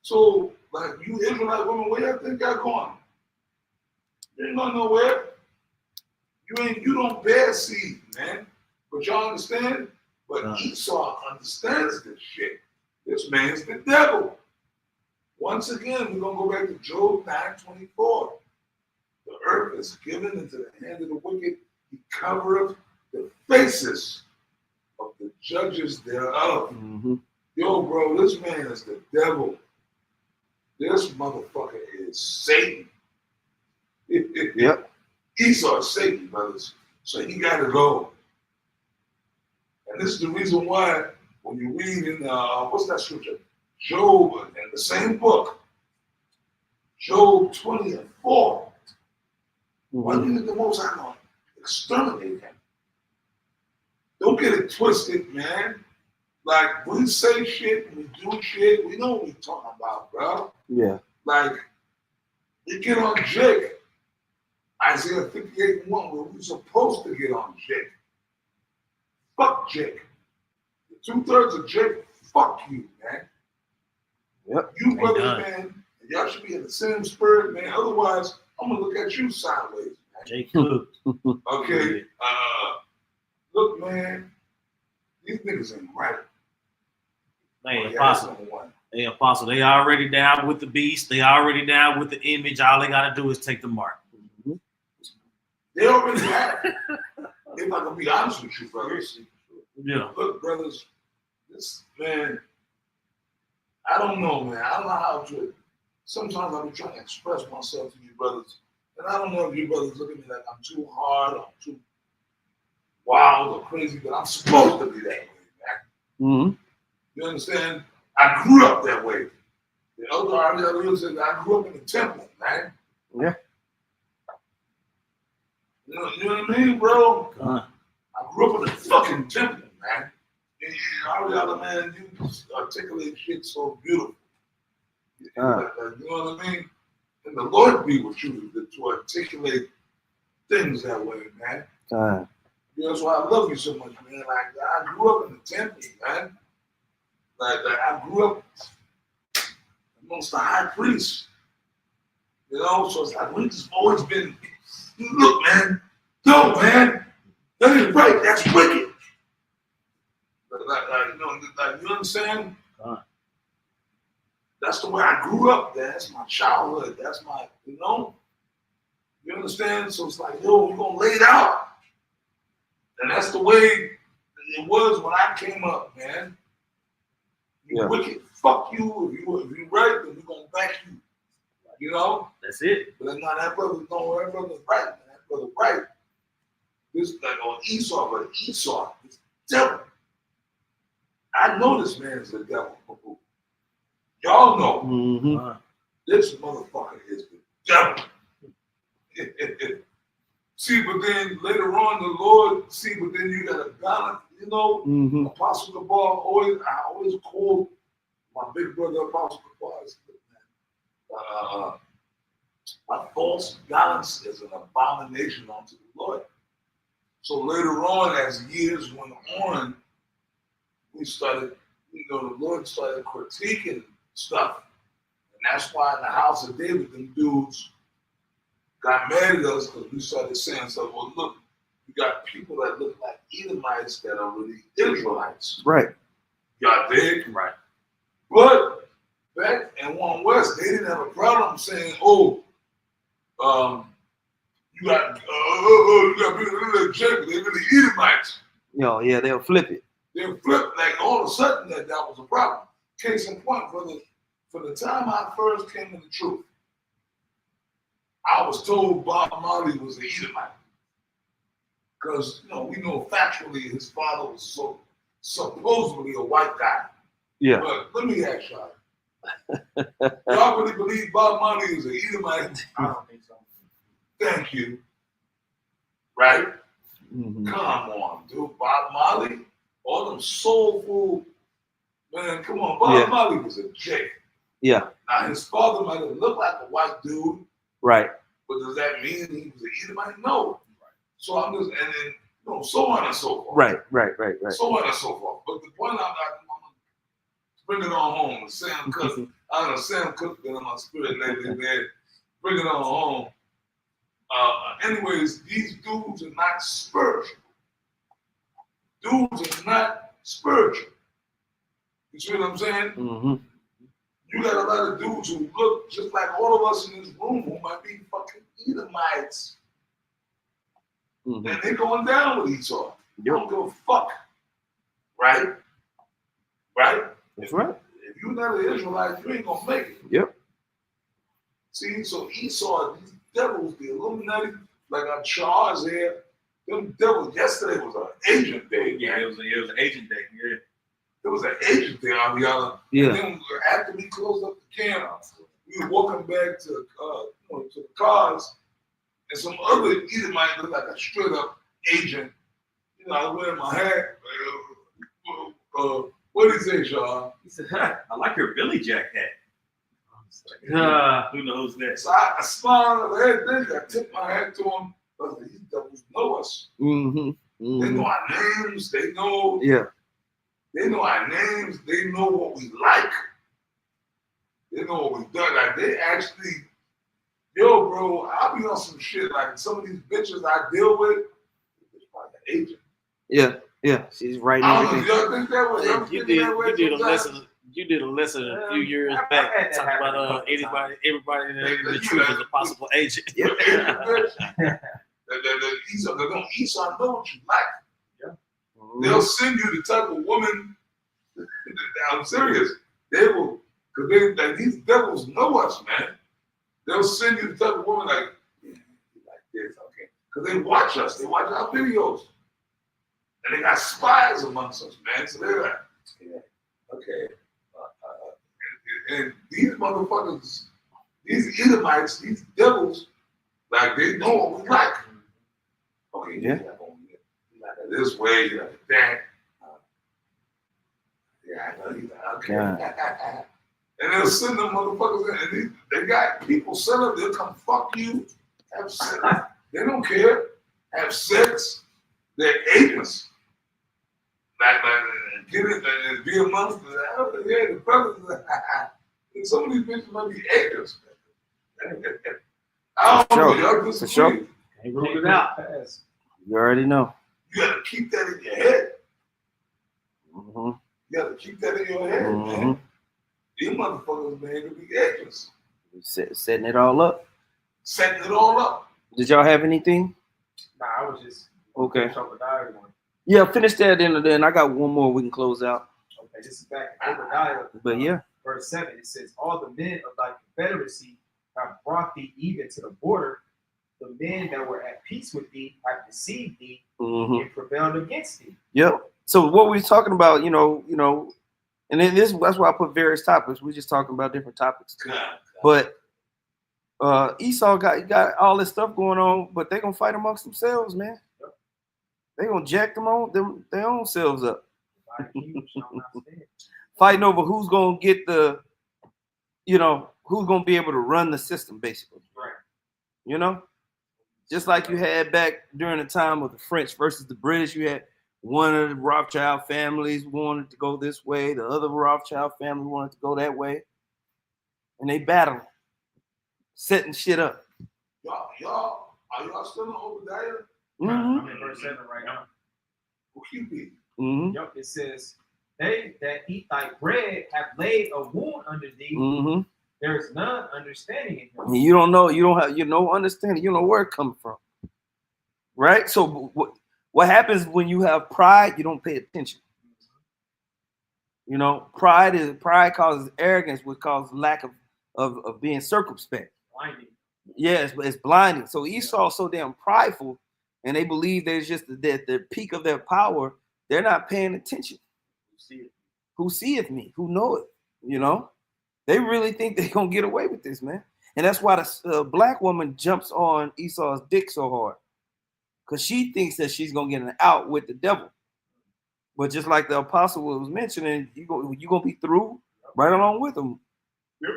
So, like, you Israelite women, where y'all think y'all going? You ain't going nowhere. You don't bear seed, man. But y'all understand? But Esau understands this shit. This man's the devil. Once again, we're going to go back to Job 9:24. The earth is given into the hand of the wicked. He covereth the faces of the judges thereof. Mm-hmm. Yo, bro, this man is the devil. This motherfucker is Satan. Yep. Esau is Satan, brothers. So he got to go. And this is the reason why when you read in, what's that scripture? Job, in the same book, Job 20:4. Why do you think the Most High gonna exterminate him? Don't get it twisted, man. Like, we say shit, we do shit, we know what we talking about, bro. Yeah. Like, you get on Jake. Isaiah 58:1, where we supposed to get on Jake. Fuck Jake. The 2/3 of Jake, fuck you, man. Yep. You brothers, man, y'all should be in the same spirit, man. Otherwise, I'm gonna look at you sideways, man. Jake Cook. Okay. Look, man, these niggas ain't right. They ain't Yeah, apostle. that's #1. They apostle. They already down with the beast. They already down with the image. All they gotta do is take the mark. Mm-hmm. They already have it. If I can be honest with you, brothers. Yeah. Look, brothers, this man, I don't know, man. I don't know how to. Sometimes I be trying to express myself to you brothers, and I don't know if you brothers look at me like I'm too hard or too wild or crazy, but I'm supposed to be that way, man. Mm-hmm. You understand? I grew up that way. The elder Ariel said I grew up in the temple, man. Yeah. You know what I mean, bro? Uh-huh. I grew up in the fucking temple, man. And Ariel, man, you just articulate shit so beautiful. You know what I mean? And the Lord be with you to articulate things that way, man. You know, that's why I love you so much, man. Like, I grew up in the temple, man. Like I grew up amongst the high priests. You know, so it's like we just always been, look, man, no, man, that ain't right, that's wicked. You understand? That's the way I grew up. That's my childhood. That's my, you know? You understand? So it's like, yo, we're going to lay it out. And that's the way it was when I came up, man. You wicked, fuck you. If you right, then we're going to back you. You know? That's it. But now that brother's right, man. That brother right. This like on Esau, but Esau is the devil. I know this man is the devil. Y'all know Mm-hmm. this motherfucker is the devil. See, but then later on, the Lord, but then you got a balance, you know. Mm-hmm. Apostle Cabal, I always called my big brother Apostle Cabal. A false balance is an abomination unto the Lord. So later on, as years went on, we started, the Lord started critiquing stuff. And that's why in the house of David, them dudes got mad at us because we started saying stuff. Well, look, you got people that look like Edomites that are really Israelites. Right. Y'all dig? Right. But back in One West, they didn't have a problem saying, you got people Jacob, they really Edomites. Yeah, they'll flip it. They'll flip like all of a sudden that was a problem. Case in point, for the time I first came to the truth, I was told Bob Marley was an Edomite. Because, we know factually his father was supposedly a white guy. Yeah. But let me ask y'all. Y'all really believe Bob Marley is an Edomite? I don't think so. Thank you. Right? Mm-hmm. Come on, dude. Bob Marley? All them soulful, man, come on. Bob Marley was a J. Yeah. Now, his father might have looked like a white dude. Right. But does that mean he was an Edomite? No. So I'm just, and then, so on and so forth. Right. So on and so forth. But the point I'm bring it on home. Sam Cook, I don't know, Sam Cook been in my spirit lately, man. Bring it on home. Anyways, these dudes are not spiritual. Dudes are not spiritual. You see what I'm saying? Mm-hmm. You got a lot of dudes who look just like all of us in this room who might be fucking Edomites. Mm-hmm. And they're going down with Esau. You don't give a fuck. Right? That's right. If you're not an Israelite, you ain't gonna make it. Yep. See, so Esau, these devils, the Illuminati, like our Charles here, them devils, yesterday was an agent day. Yeah, it was an agent day. Yeah. It was an agent day, Ariana. Yeah. And then after we closed up the camp, we were walking back to the cars, and some other Edomite looked like a straight up agent. I was wearing my hat. What did he say, Sean? He said, I like your Billy Jack hat. Who knows that? So I smiled at that. I tipped my hat to him. I was like, these devils know us. Mm-hmm. They know our names. They know. Yeah. They know our names. They know what we like. They know what we've done. Like they actually, bro, I'll be on some shit. Like some of these bitches I deal with, it's like an agent. Yeah. She's writing I don't know. everything. Y'all think that way? Y'all You think that way did a sometimes? lesson. You did a lesson a few years I've back had that talking happen a about couple everybody in the truth is a possible agent. Yeah. Esau know what you like. Mm-hmm. They'll send you the type of woman. I'm serious. They will, because like, these devils know us, man. They'll send you the type of woman like this, okay? Because they watch us. They watch our videos, and they got spies amongst us, man. So they're like, okay. And these motherfuckers, these Edomites, these devils, like they know what we like. Okay, Yeah. You like it this way, you like it that. Yeah, I know you like it. Okay. And they'll send them motherfuckers in, and they got people set up, they'll come fuck you, have sex. They don't care. Have sex. They're agents. Like get it and be amongst the brothers. And some of these bitches might be agents. I don't know, y'all just For sure. They ruled it out. You already know. You gotta keep that in your head. Mm-hmm. You gotta keep that in your head, man. These motherfuckers, man, could be agents. Setting it all up. Setting it all up. Did y'all have anything? Nah, I was just Okay. Obadiah one. Yeah, finish that and then I got one more we can close out. Okay, this is back in Obadiah. But yeah. Verse 7, it says, all the men of thy confederacy have brought thee even to the border. The men that were at peace with thee have deceived thee Mm-hmm. and prevailed against thee. Yep. So what we're talking about, and then that's why I put various topics. We're just talking about different topics. God. But Esau got all this stuff going on, but they gonna fight amongst themselves, man. They gonna jack their own selves up. Fighting over who's gonna get who's gonna be able to run the system, basically. Right. You know, just like you had back during the time of the French versus the British, you had one of the Rothschild families wanted to go this way, the other Rothschild family wanted to go that way, and they battled, setting shit up. Y'all, are y'all still in Obadiah? Mm-hmm. I'm in verse 7 right now. Who you be? Mm-hmm. Yep, it says, "They that eat thy bread have laid a wound under thee. Mm-hmm. There is none understanding in him." You don't know, you don't have no understanding, you don't know where it comes from. Right? So what happens when you have pride, you don't pay attention. You know, pride causes arrogance, which causes lack of being circumspect. Blinding. Yes, but it's blinding. So Esau's so damn prideful, and they believe there's just the peak of their power. They're not paying attention. Who seeth me? Who know it? You know, they really think they're gonna get away with this, man. And that's why the black woman jumps on Esau's dick so hard, because she thinks that she's gonna get an out with the devil. But just like the apostle was mentioning, you're gonna be through right along with them. Yep.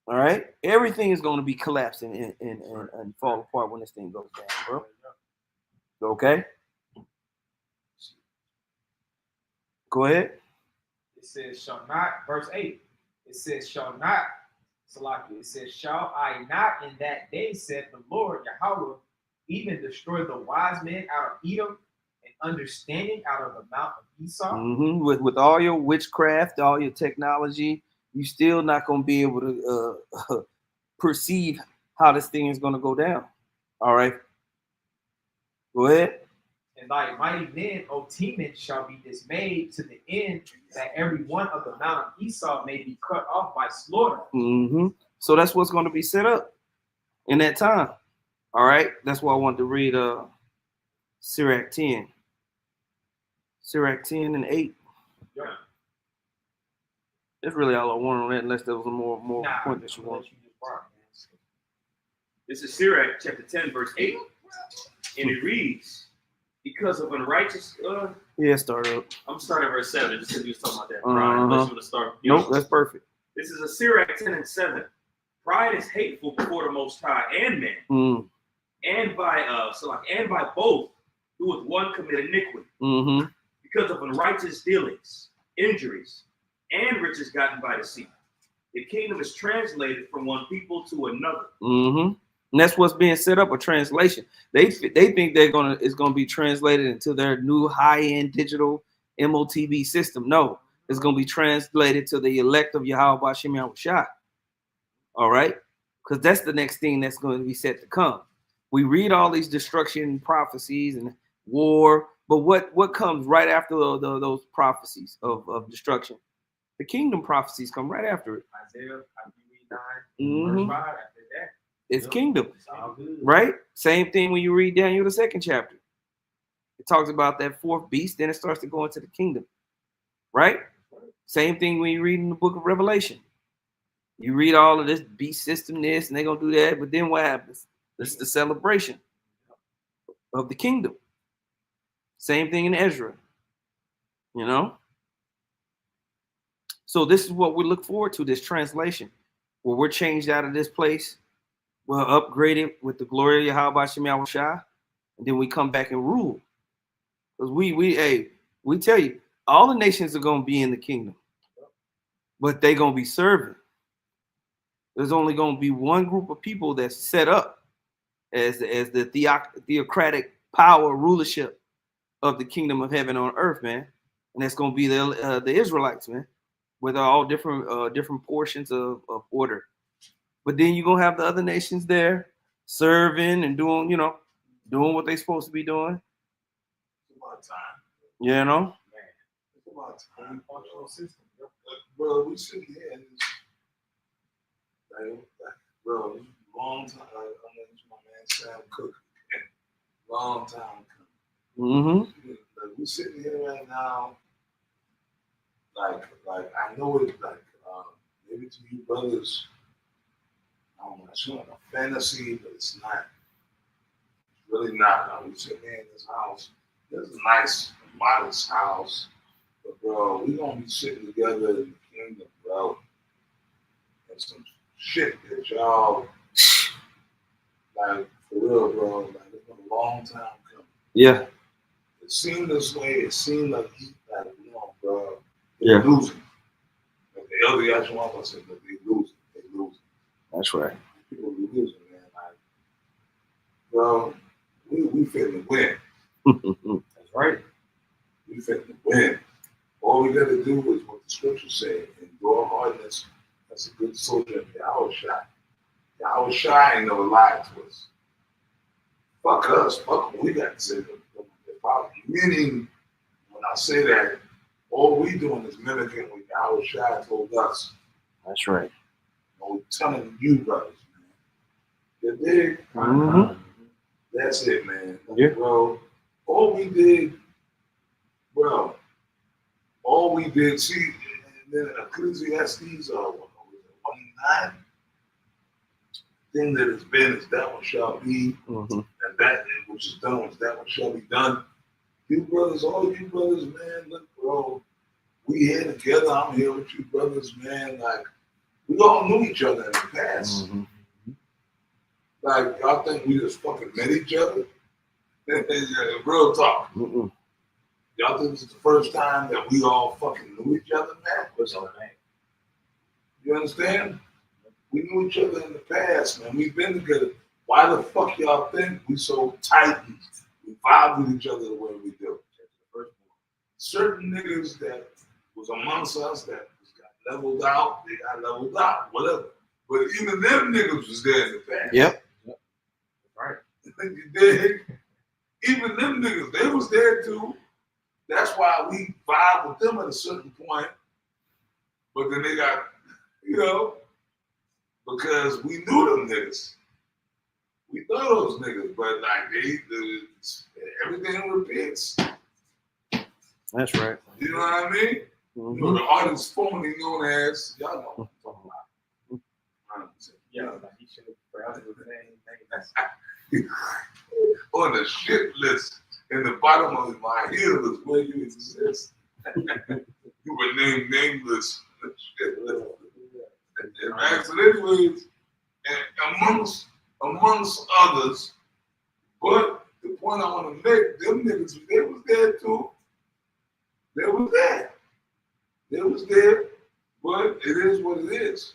All right, everything is going to be collapsing and fall apart when this thing goes down, bro. Okay, go ahead. It says, "Shall not," verse 8. It says, "Shall not," Salaki. It says, "Shall I not in that day, said the Lord Yahweh, even destroy the wise men out of Edom and understanding out of the mount of Esau?" Mm-hmm. With all your witchcraft, all your technology, you still not going to be able to perceive how this thing is going to go down. All right, go ahead. "And thy mighty men, O Teman, shall be dismayed to the end that every one of the mount of Esau may be cut off by slaughter." Mm-hmm. So that's what's going to be set up in that time. All right, that's why I wanted to read Sirach 10. Sirach 10 and 8. Yeah. That's really all I wanted on that, unless there was a more Nah, point that you what want. you just brought, man. This is Sirach chapter 10, verse 8. And it reads, "Because of unrighteous." Yeah, start up. I'm starting at verse 7, just because you was talking about that pride. Unless you want to start. Nope, that's perfect. This is a Sirach 10 and 7. "Pride is hateful before the Most High and man, Mm. and by both do with one commit iniquity, Mm-hmm. because of unrighteous dealings, injuries, and riches gotten by deceit. The kingdom is translated from one people to another." Mm-hmm. And that's what's being set up, a translation. They think it's gonna be translated into their new high-end digital Motb system. No, it's gonna be translated to the elect of Yahweh Ba'Shem Yahushua. All right, because that's the next thing that's going to be set to come. We read all these destruction prophecies and war, but what comes right after those prophecies of destruction? The kingdom prophecies come right after it. Isaiah, after you read 9, Mhm. verse 5, after that. It's kingdom, It's all good. right? Same thing when you read Daniel, the 2nd chapter. It talks about that 4th beast, then it starts to go into the kingdom, right? Same thing when you read in the book of Revelation. You read all of this beast system, this, and they're going to do that, but then what happens? This is the celebration of the kingdom. Same thing in Ezra, you know? So this is what we look forward to, this translation, where we're changed out of this place, we're upgraded with the glory of Yahweh Shem Yahushua, and then we come back and rule. Because we tell you, all the nations are going to be in the kingdom, but they're going to be serving. There's only going to be one group of people that's set up as the theocratic power rulership of the kingdom of heaven on earth, man. And that's going to be the Israelites, man, with all different portions of order. But then you're going to have the other nations there serving and doing what they're supposed to be doing. It's about time. You know? Man, it's about time. Functional system. Bro, we sitting here and bro, long time. I mean, my man Sam Cook. Long time coming. Mm-hmm. Like, we sitting here right now. Like I know it. Like maybe to you brothers, want to show a fantasy, but it's not. It's really not. I would say, man, this house, this is a nice, modest house. But, bro, we going to be sitting together in the kingdom, bro. And some shit that y'all, like, for real, bro, like, it's been a long time coming. Yeah. It seemed this way. It seemed like bro, Yeah. they're losing. Like the elder Yashua said, that they losing. They losing. That's right. People be losing, man. Like, bro, we finna win. That's right. We finna win. All we gotta do is what the scripture said, endure hardness. That's a good soldier of Yahweh Shai. Yahweh Shai ain't never lied to us. Fuck us. Fuck what we got to say. Meaning, when I say that, all we doing is mimicking what Yahweh Shai told us. That's right. We're telling you, brothers, man. You dig? Mm-hmm. That's it, man. Yeah. Bro, all we did, bro, see, and then Ecclesiastes, 1:9, thing that has been is that what shall be, and that which is done is that what shall be done. You brothers, all you brothers, man, look, bro, we here together. I'm here with you brothers, man. Like, we all knew each other in the past. Like, y'all think we just fucking met each other? Real talk. Y'all think this is the first time that we all fucking knew each other, man? What's our name? You understand? We knew each other in the past, man. We've been together. Why the fuck y'all think we so tight and we vibe with each other the way we do? Certain niggas that was amongst us that got leveled out, they got leveled out, whatever. But even them niggas was there in the past. Yep. Right. You dig? Even them niggas, they was there too. That's why we vibe with them at a certain point. But then they got, because we knew them niggas. We know those niggas, but like everything repeats. That's right. You know what I mean? You know, the artist formerly known as, y'all know what I'm talking about. Yeah, like he should have forever with the name. On the shit list, in the bottom of my heel is where you exist. You were named nameless. Shit list. And so anyways, and amongst others, but the point I want to make, them niggas, they was there too. They was there. They was there, but it is what it is.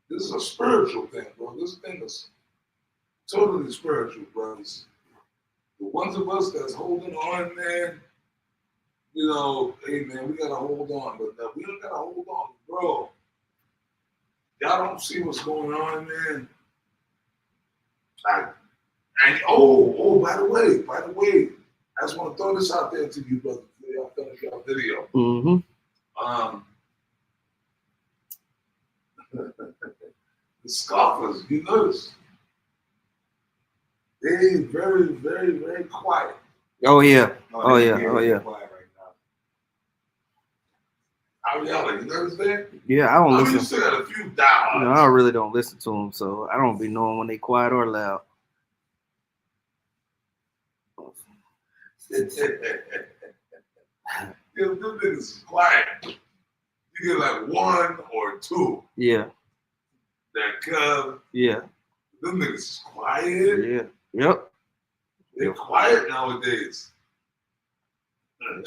This is a spiritual thing, bro. This thing is totally spiritual, brothers. The ones of us that's holding on, man, hey, man, we gotta hold on. But we don't gotta hold on, bro. Y'all don't see what's going on, man. By the way, I just want to throw this out there to you, brother, before y'all finish your video. The scoffers, you notice, they very, very, very quiet. Oh yeah. Quiet right now. Ariella, you notice that? Yeah, I don't You listen. still got a few diehards. I really don't listen to them, so I don't be knowing when they quiet or loud. Them niggas is quiet. You get like one or two Yeah. that come. Yeah. Them niggas is quiet. Yeah. Yep. They're quiet nowadays.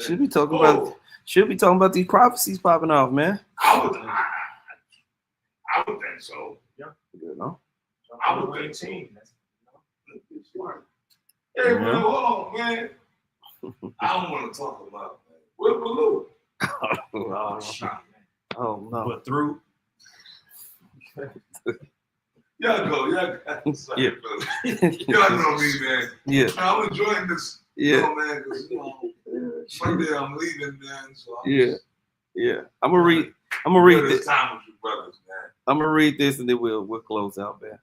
Should be talking about these prophecies popping off, man. I would think so. You know? I would think so. That's smart. Hey, man, hold on, man. I don't want to talk about it, man. Where's Baloo? Oh shit, man. Oh no. But through. Y'all go. Yeah. Y'all know me, man. Yeah. I'm enjoying this. Yeah. Man, because Monday I'm leaving, man. So Yeah. I'm gonna read this time with you brothers, man. I'm gonna read this and then we'll close out, man.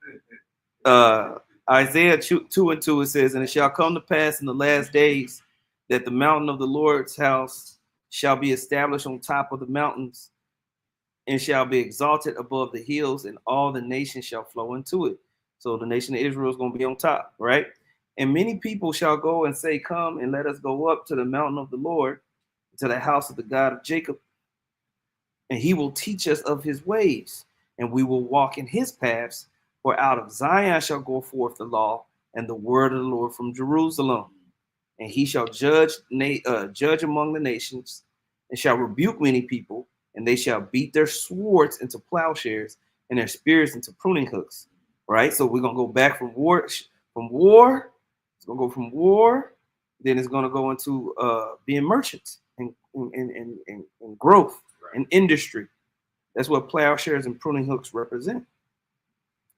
Isaiah 2:2, it says, "And it shall come to pass in the last days that the mountain of the Lord's house shall be established on top of the mountains, and shall be exalted above the hills, and all the nations shall flow into it. So the nation of Israel is going to be on top, right? And many people shall go and say, come and let us go up to the mountain of the Lord, to the house of the God of Jacob, and he will teach us of his ways, and we will walk in his paths. For out of Zion shall go forth the law and the word of the Lord from Jerusalem. And he shall judge among the nations, and shall rebuke many people, and they shall beat their swords into plowshares and their spears into pruning hooks. Right? So we're gonna go back from war. It's gonna go from war, then it's gonna go into being merchants and growth and industry. That's what plowshares and pruning hooks represent.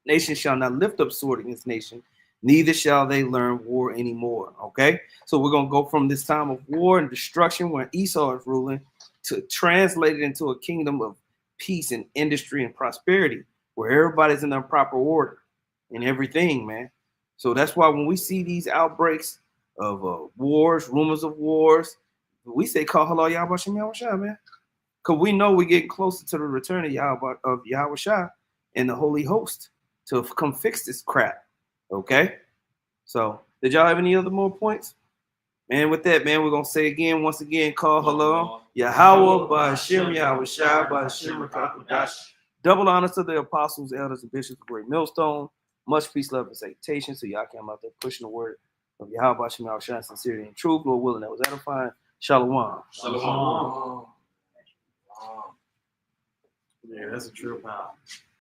Nation shall not lift up sword against nation, neither shall they learn war anymore. Okay, so we're gonna go from this time of war and destruction where Esau is ruling to translate it into a kingdom of peace and industry and prosperity, where everybody's in their proper order and everything, man. So that's why when we see these outbreaks of wars, rumors of wars, we say, call hello, Yahweh Shem Yahweh Shah, man. Because we know we're getting closer to the return of Yahweh Shah and the Holy Host to come fix this crap. Okay? So, did y'all have any other more points? Man, with that, man, we're going to say again, once again, call hello, Yahweh Ba'Shem Yahweh Shah Ba'Shem Rakakadash. Double honors to the apostles, elders, and bishops of Great Millstone. Much peace, love, and salutation. So y'all came out there pushing the word of Yahweh Ba'Shem Yahweh Shah, sincerity and truth. Lord willing, that was edifying. Shalom. Shalom. Yeah, that's a true power.